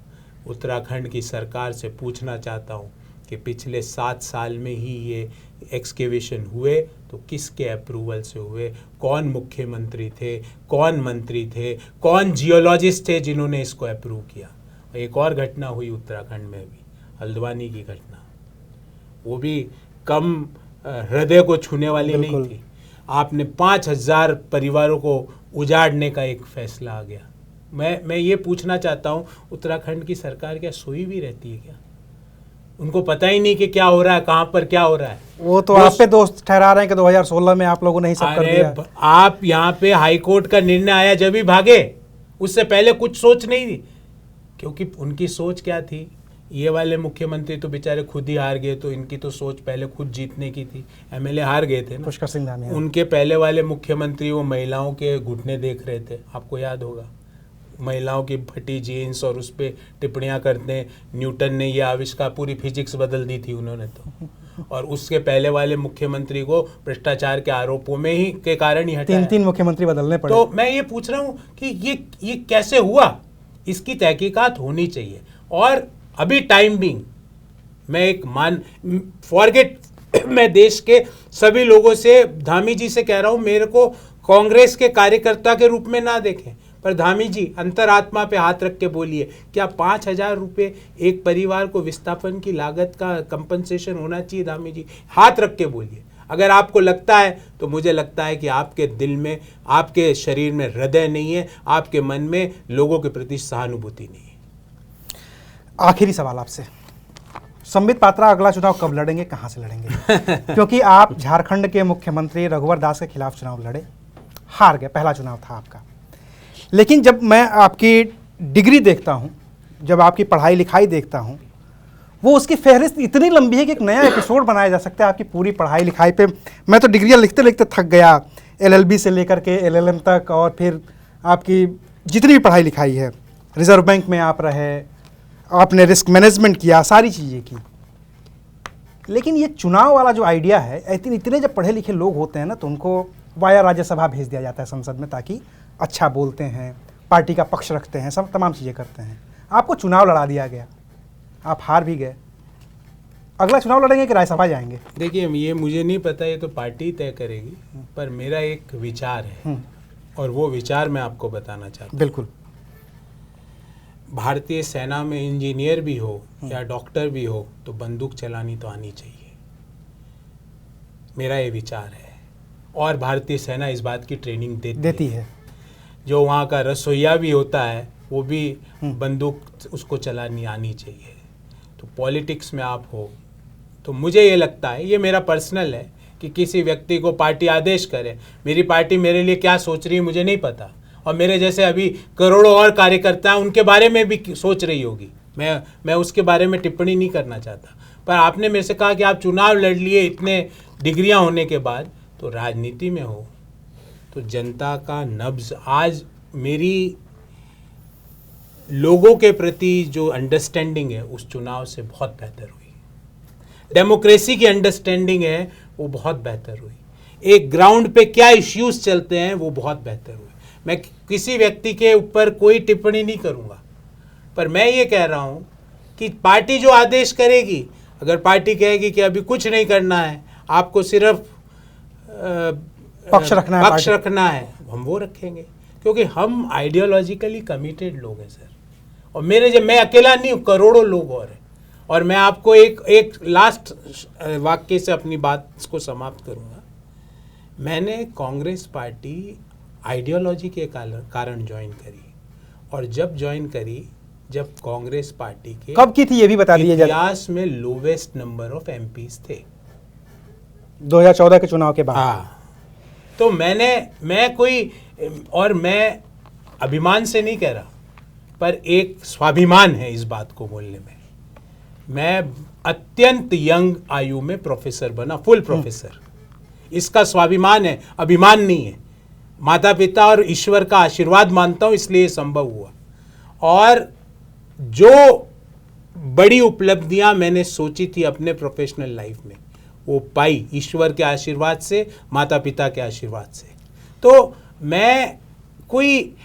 उत्तराखंड की सरकार से पूछना चाहता हूँ कि पिछले 7 साल में ही ये एक्सकेवेशन हुए तो किसके अप्रूवल से हुए, कौन मुख्यमंत्री थे, कौन मंत्री थे, कौन जियोलॉजिस्ट थे जिन्होंने इसको अप्रूव किया। एक और घटना हुई उत्तराखंड में भी, हल्द्वानी की घटना, वो भी कम हृदय को छूने वाली नहीं थी। आपने 5000 परिवारों को उजाड़ने का एक फैसला आ गया। मैं ये पूछना चाहता हूँ, उत्तराखंड की सरकार क्या सोई भी रहती है क्या? उनको पता ही नहीं कि क्या हो रहा है, कहाँ पर क्या हो रहा है। वो तो आप पे दोस्त ठहरा रहे हैं कि 2016 में आप लोगों ने ही सब कर दिया। आप यहाँ पे हाई कोर्ट का निर्णय आया जब ही भागे, उससे पहले कुछ सोच नहीं थी। क्योंकि उनकी सोच क्या थी, ये वाले मुख्यमंत्री तो बेचारे खुद ही हार गए, तो इनकी तो सोच पहले खुद जीतने की थी। एमएलए हार गए थे ना, पुष्कर सिंह धामी। उनके पहले वाले मुख्यमंत्री वो महिलाओं के घुटने देख रहे थे, आपको याद होगा, महिलाओं की फटी जीन्स और उस पर टिप्पणियाँ करते हैं, न्यूटन ने ये आविष्कार, पूरी फिजिक्स बदल दी थी उन्होंने तो। और उसके पहले वाले मुख्यमंत्री को भ्रष्टाचार के आरोपों में ही के कारण ही हटाया। 3 मुख्यमंत्री बदलने पड़े। तो मैं ये पूछ रहा हूँ कि ये कैसे हुआ, इसकी तहकीकात होनी चाहिए। और अभी टाइम बीइंग मैं मैं देश के सभी लोगों से, धामी जी से कह रहा हूँ, मेरे को कांग्रेस के कार्यकर्ता के रूप में ना देखें, पर धामी जी अंतरात्मा पे हाथ रख के बोलिए, क्या 5000 रुपये एक परिवार को विस्थापन की लागत का कंपनसेशन होना चाहिए? धामी जी हाथ रख के बोलिए। अगर आपको लगता है तो मुझे लगता है कि आपके दिल में, आपके शरीर में हृदय नहीं है, आपके मन में लोगों के प्रति सहानुभूति नहीं है। आखिरी सवाल आपसे, संबित पात्रा अगला चुनाव कब लड़ेंगे, कहाँ से लड़ेंगे? क्योंकि आप झारखंड के मुख्यमंत्री रघुवर दास के खिलाफ चुनाव लड़े, हार गए, पहला चुनाव था आपका। लेकिन जब मैं आपकी डिग्री देखता हूँ, जब आपकी पढ़ाई लिखाई देखता हूँ, वो उसकी फहरिस्त इतनी लंबी है कि एक नया एपिसोड बनाया जा सकता है आपकी पूरी पढ़ाई लिखाई पे। मैं तो डिग्रियाँ लिखते लिखते थक गया, LLB से लेकर के LLM तक, और फिर आपकी जितनी भी पढ़ाई लिखाई है, रिजर्व बैंक में आप रहे, आपने रिस्क मैनेजमेंट किया, सारी चीज़ें की। लेकिन ये चुनाव वाला जो आइडिया है, इतने जब पढ़े लिखे लोग होते हैं ना, तो उनको वाया राज्यसभा भेज दिया जाता है संसद में, ताकि अच्छा बोलते हैं, पार्टी का पक्ष रखते हैं, सब तमाम चीज़ें करते हैं। आपको चुनाव लड़ा दिया गया, आप हार भी गए। अगला चुनाव लड़ेंगे कि राज्यसभा जाएंगे? देखिए, ये मुझे नहीं पता, ये तो पार्टी तय करेगी, पर मेरा एक विचार है और वो विचार मैं आपको बताना चाहता हूँ। बिल्कुल। भारतीय सेना में इंजीनियर भी हो या डॉक्टर भी हो तो बंदूक चलानी तो आनी चाहिए, मेरा ये विचार है। और भारतीय सेना इस बात की ट्रेनिंग देती है। जो वहाँ का रसोइया भी होता है वो भी बंदूक उसको चलानी आनी चाहिए। तो पॉलिटिक्स में आप हो तो मुझे ये लगता है, ये मेरा पर्सनल है, कि किसी व्यक्ति को पार्टी आदेश करे, मेरी पार्टी मेरे लिए क्या सोच रही है मुझे नहीं पता, और मेरे जैसे अभी करोड़ों और कार्यकर्ता हैं उनके बारे में भी सोच रही होगी, मैं उसके बारे में टिप्पणी नहीं करना चाहता। पर आपने मेरे से कहा कि आप चुनाव लड़ लिए इतने डिग्रियां होने के बाद, तो राजनीति में हो तो जनता का नब्ज, आज मेरी लोगों के प्रति जो अंडरस्टैंडिंग है उस चुनाव से बहुत बेहतर हुई, डेमोक्रेसी की अंडरस्टैंडिंग है वो बहुत बेहतर हुई, एक ग्राउंड पे क्या इश्यूज चलते हैं वो बहुत बेहतर हुई। मैं किसी व्यक्ति के ऊपर कोई टिप्पणी नहीं करूंगा, पर मैं ये कह रहा हूं कि पार्टी जो आदेश करेगी, अगर पार्टी कहेगी कि अभी कुछ नहीं करना है, आपको सिर्फ पक्ष रखना है, हम वो रखेंगे, क्योंकि हम आइडियोलॉजिकली कमिटेड लोग हैं सर। और मैं अकेला नहीं हूँ, करोड़ों लोग और हैं। और मैं आपको एक लास्ट वाक्य से अपनी बात को समाप्त करूँगा। मैंने कांग्रेस पार्टी आइडियोलॉजी के कारण ज्वाइन करी, और जब ज्वाइन करी जब कांग्रेस पार्टी के कब की थी ये भी बता दीजिए। इतिहास में लोवेस्ट नंबर ऑफ MPs थे 2014 के चुनाव के बाद। हाँ, तो मैं अभिमान से नहीं कह रहा, पर एक स्वाभिमान है इस बात को बोलने में। मैं अत्यंत यंग आयु में प्रोफेसर बना, फुल प्रोफेसर, इसका स्वाभिमान है, अभिमान नहीं है। माता पिता और ईश्वर का आशीर्वाद मानता हूं, इसलिए संभव हुआ। और जो बड़ी उपलब्धियां मैंने सोची थी अपने प्रोफेशनल लाइफ में, वो पाई ईश्वर के आशीर्वाद से, माता पिता के आशीर्वाद से। तो मैं कोई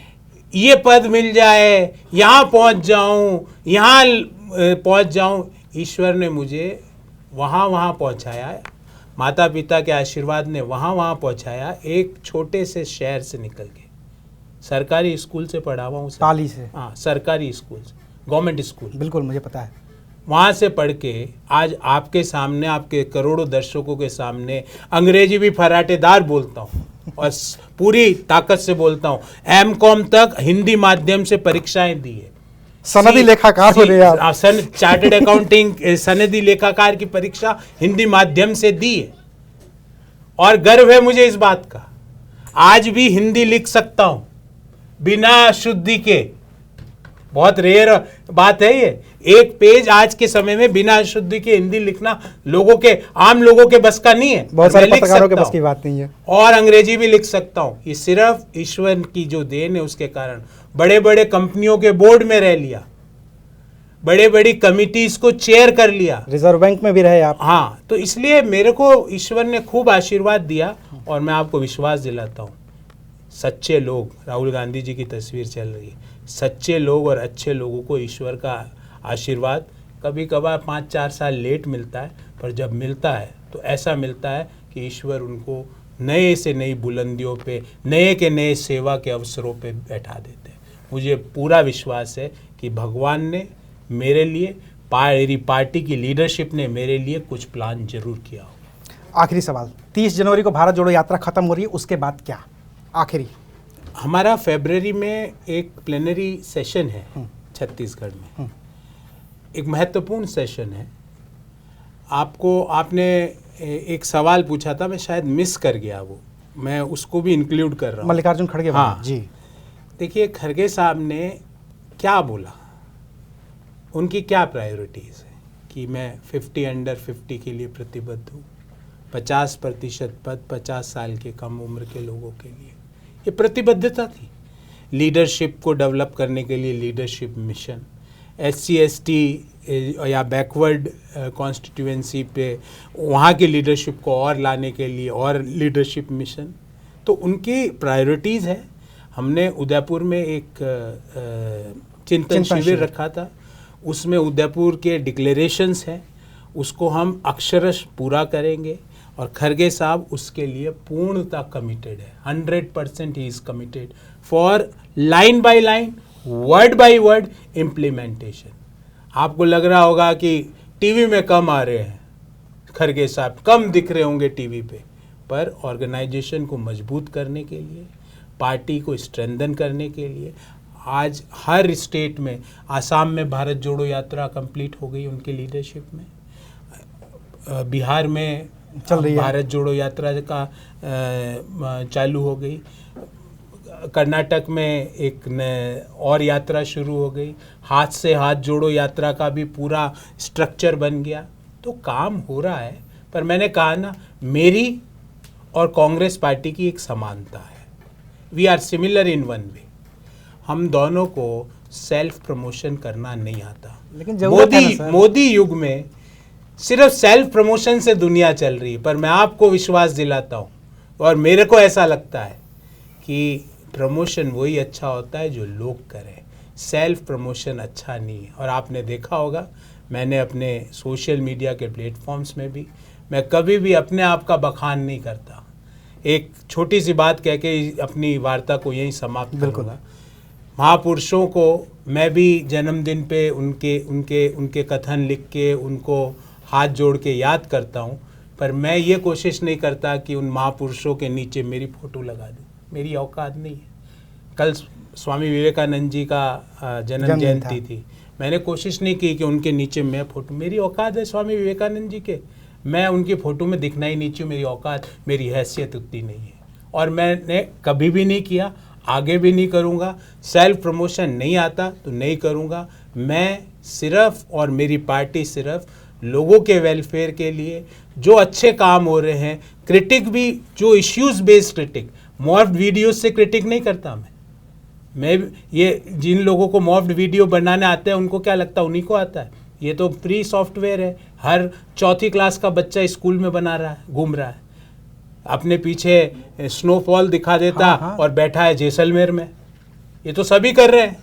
ये पद मिल जाए, यहाँ पहुँच जाऊँ, यहाँ पहुँच जाऊँ। ईश्वर ने मुझे वहाँ पहुँचाया, माता पिता के आशीर्वाद ने वहाँ पहुँचाया, एक छोटे से शहर से निकल के। सरकारी स्कूल से पढ़ा हुआ हूँ, पाली से। हाँ, सरकारी स्कूल से, गवर्नमेंट स्कूल। बिल्कुल, मुझे पता है। वहाँ से पढ़ के आज आपके सामने, आपके करोड़ों दर्शकों के सामने अंग्रेजी भी फराटेदार बोलता हूँ और पूरी ताकत से बोलता हूँ। एमकॉम तक हिंदी माध्यम से परीक्षाएं दी है। सनदी लेखाकार हो रहे आप। चार्टर्ड अकाउंटिंग सनदी लेखाकार की परीक्षा हिंदी माध्यम से दी है और गर्व है मुझे इस बात का। आज भी हिंदी लिख सकता हूँ बिना शुद्धि के। बहुत रेयर बात है ये, एक पेज आज के समय में बिना शुद्धि के हिंदी लिखना आम लोगों के बस का नहीं है। बहुत सारे पत्रकारों के बस की बात नहीं है। और अंग्रेजी भी लिख सकता हूँ। ये सिर्फ ईश्वर की जो देन है, उसके कारण बड़े बड़े कंपनियों के बोर्ड में रह लिया, बड़े बड़ी कमिटीज को चेयर कर लिया, रिजर्व बैंक में भी रहे आप। हाँ, तो इसलिए मेरे को ईश्वर ने खूब आशीर्वाद दिया और मैं आपको विश्वास दिलाता हूँ, सच्चे लोग, राहुल गांधी जी की तस्वीर चल रही है, सच्चे लोग और अच्छे लोगों को ईश्वर का आशीर्वाद कभी कभार 5-4 साल लेट मिलता है, पर जब मिलता है तो ऐसा मिलता है कि ईश्वर उनको नए से नई बुलंदियों पे, नए के नए सेवा के अवसरों पे बैठा देते हैं। मुझे पूरा विश्वास है कि भगवान ने मेरे लिए, मेरी पार्टी की लीडरशिप ने मेरे लिए कुछ प्लान जरूर किया हो। आखिरी सवाल, 30 जनवरी को भारत जोड़ो यात्रा खत्म हो रही है, उसके बाद क्या? आखिरी, हमारा फरवरी में एक प्लेनरी सेशन है छत्तीसगढ़ में, एक महत्वपूर्ण सेशन है। आपने एक सवाल पूछा था, मैं शायद मिस कर गया, वो मैं उसको भी इंक्लूड कर रहा हूँ। मल्लिकार्जुन खड़गे। हाँ जी, देखिए खड़गे साहब ने क्या बोला, उनकी क्या प्रायोरिटीज़ है कि मैं 50 अंडर 50 के लिए प्रतिबद्ध हूँ, 50% पद 50 साल के कम उम्र के लोगों के लिए, ये प्रतिबद्धता थी। लीडरशिप को डेवलप करने के लिए लीडरशिप मिशन, SC/ST या बैकवर्ड कॉन्स्टिट्यूएंसी पे वहाँ की लीडरशिप को और लाने के लिए और लीडरशिप मिशन, तो उनकी प्रायोरिटीज़ है। हमने उदयपुर में एक चिंतन शिविर रखा था, उसमें उदयपुर के डिक्लेरेशंस हैं, उसको हम अक्षरश पूरा करेंगे और खड़गे साहब उसके लिए पूर्णतः कमिटेड है। 100% he is committed for line by line, word by word implementation. आपको लग रहा होगा कि टीवी में कम आ रहे हैं खड़गे साहब, कम दिख रहे होंगे टीवी पे, पर ऑर्गेनाइजेशन को मजबूत करने के लिए, पार्टी को स्ट्रेंथन करने के लिए आज हर स्टेट में, आसाम में भारत जोड़ो यात्रा कंप्लीट हो गई उनकी लीडरशिप में, बिहार में चल रही है भारत जोड़ो यात्रा का चालू हो गई, कर्नाटक में एक और यात्रा शुरू हो गई, हाथ से हाथ जोड़ो यात्रा का भी पूरा स्ट्रक्चर बन गया। तो काम हो रहा है, पर मैंने कहा ना, मेरी और कांग्रेस पार्टी की एक समानता है, we are similar in one way. हम दोनों को सेल्फ प्रमोशन करना नहीं आता। लेकिन मोदी युग में सिर्फ सेल्फ प्रमोशन से दुनिया चल रही है, पर मैं आपको विश्वास दिलाता हूँ और मेरे को ऐसा लगता है कि प्रमोशन वही अच्छा होता है जो लोग करें, सेल्फ प्रमोशन अच्छा नहीं है। और आपने देखा होगा, मैंने अपने सोशल मीडिया के प्लेटफॉर्म्स में भी, मैं कभी भी अपने आप का बखान नहीं करता। एक छोटी सी बात कह के अपनी वार्ता को यहीं समाप्त करूँगा। महापुरुषों को मैं भी जन्मदिन पे उनके कथन लिख के उनको हाथ जोड़ के याद करता हूँ, पर मैं ये कोशिश नहीं करता कि उन महापुरुषों के नीचे मेरी फ़ोटो लगा दूँ, मेरी औकात नहीं है। कल स्वामी विवेकानंद जी का जन्म जयंती थी, मैंने कोशिश नहीं की कि उनके नीचे मैं फ़ोटो, मेरी औकात है स्वामी विवेकानंद जी के, मैं उनकी फ़ोटो में दिखना ही नहीं चाहिए, मेरी औकात, मेरी हैसियत उतनी नहीं है। और मैंने कभी भी नहीं किया, आगे भी नहीं करूँगा। सेल्फ प्रमोशन नहीं आता तो नहीं करूँगा। मैं सिर्फ और मेरी पार्टी सिर्फ लोगों के वेलफेयर के लिए जो अच्छे काम हो रहे हैं, क्रिटिक भी, जो issues based critic, morphed video से क्रिटिक नहीं करता मैं ये जिन लोगों को मॉफ्ड वीडियो बनाने आते हैं उनको क्या लगता है, उन्हीं को आता है। ये तो फ्री सॉफ्टवेयर है, हर चौथी क्लास का बच्चा स्कूल में बना रहा है, घूम रहा है, अपने पीछे स्नोफॉल दिखा देता और बैठा है जैसलमेर में। ये तो सभी कर रहे हैं,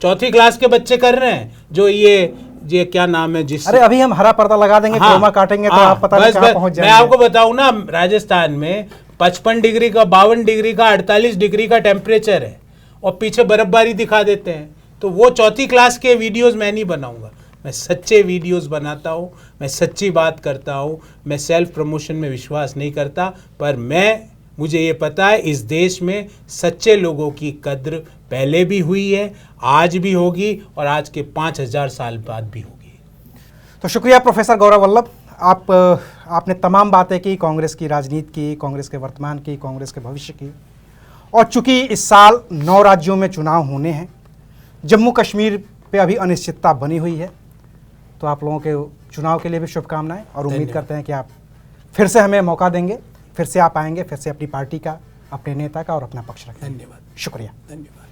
चौथी क्लास के बच्चे कर रहे हैं। जो ये क्या नाम है जिस, अरे अभी हम हरा पर्दा लगा देंगे, क्रोमा काटेंगे तो आप पता नहीं कहाँ पहुंच जाएंगे। मैं आपको बताऊं ना, राजस्थान में 55 डिग्री का, 52 डिग्री का, 48 डिग्री का टेम्परेचर है और पीछे बर्फबारी दिखा देते हैं। तो वो चौथी क्लास के वीडियोस मैं नहीं बनाऊंगा, मैं सच्चे वीडियोस बनाता हूँ, मैं सच्ची बात करता हूँ। मैं सेल्फ प्रमोशन में विश्वास नहीं करता, पर मुझे ये पता है इस देश में सच्चे लोगों की कद्र पहले भी हुई है, आज भी होगी और आज के 5000 साल बाद भी होगी। तो शुक्रिया प्रोफेसर गौरव वल्लभ, आपने तमाम बातें की, कांग्रेस की राजनीति की, कांग्रेस के वर्तमान की, कांग्रेस के भविष्य की। और चूंकि इस साल 9 राज्यों में चुनाव होने हैं, जम्मू कश्मीर पे अभी अनिश्चितता बनी हुई है, तो आप लोगों के चुनाव के लिए भी शुभकामनाएं और उम्मीद करते हैं कि आप फिर से हमें मौका देंगे, फिर से आप आएंगे, फिर से अपनी पार्टी का, अपने नेता का और अपना पक्ष रखेंगे। धन्यवाद। शुक्रिया। धन्यवाद।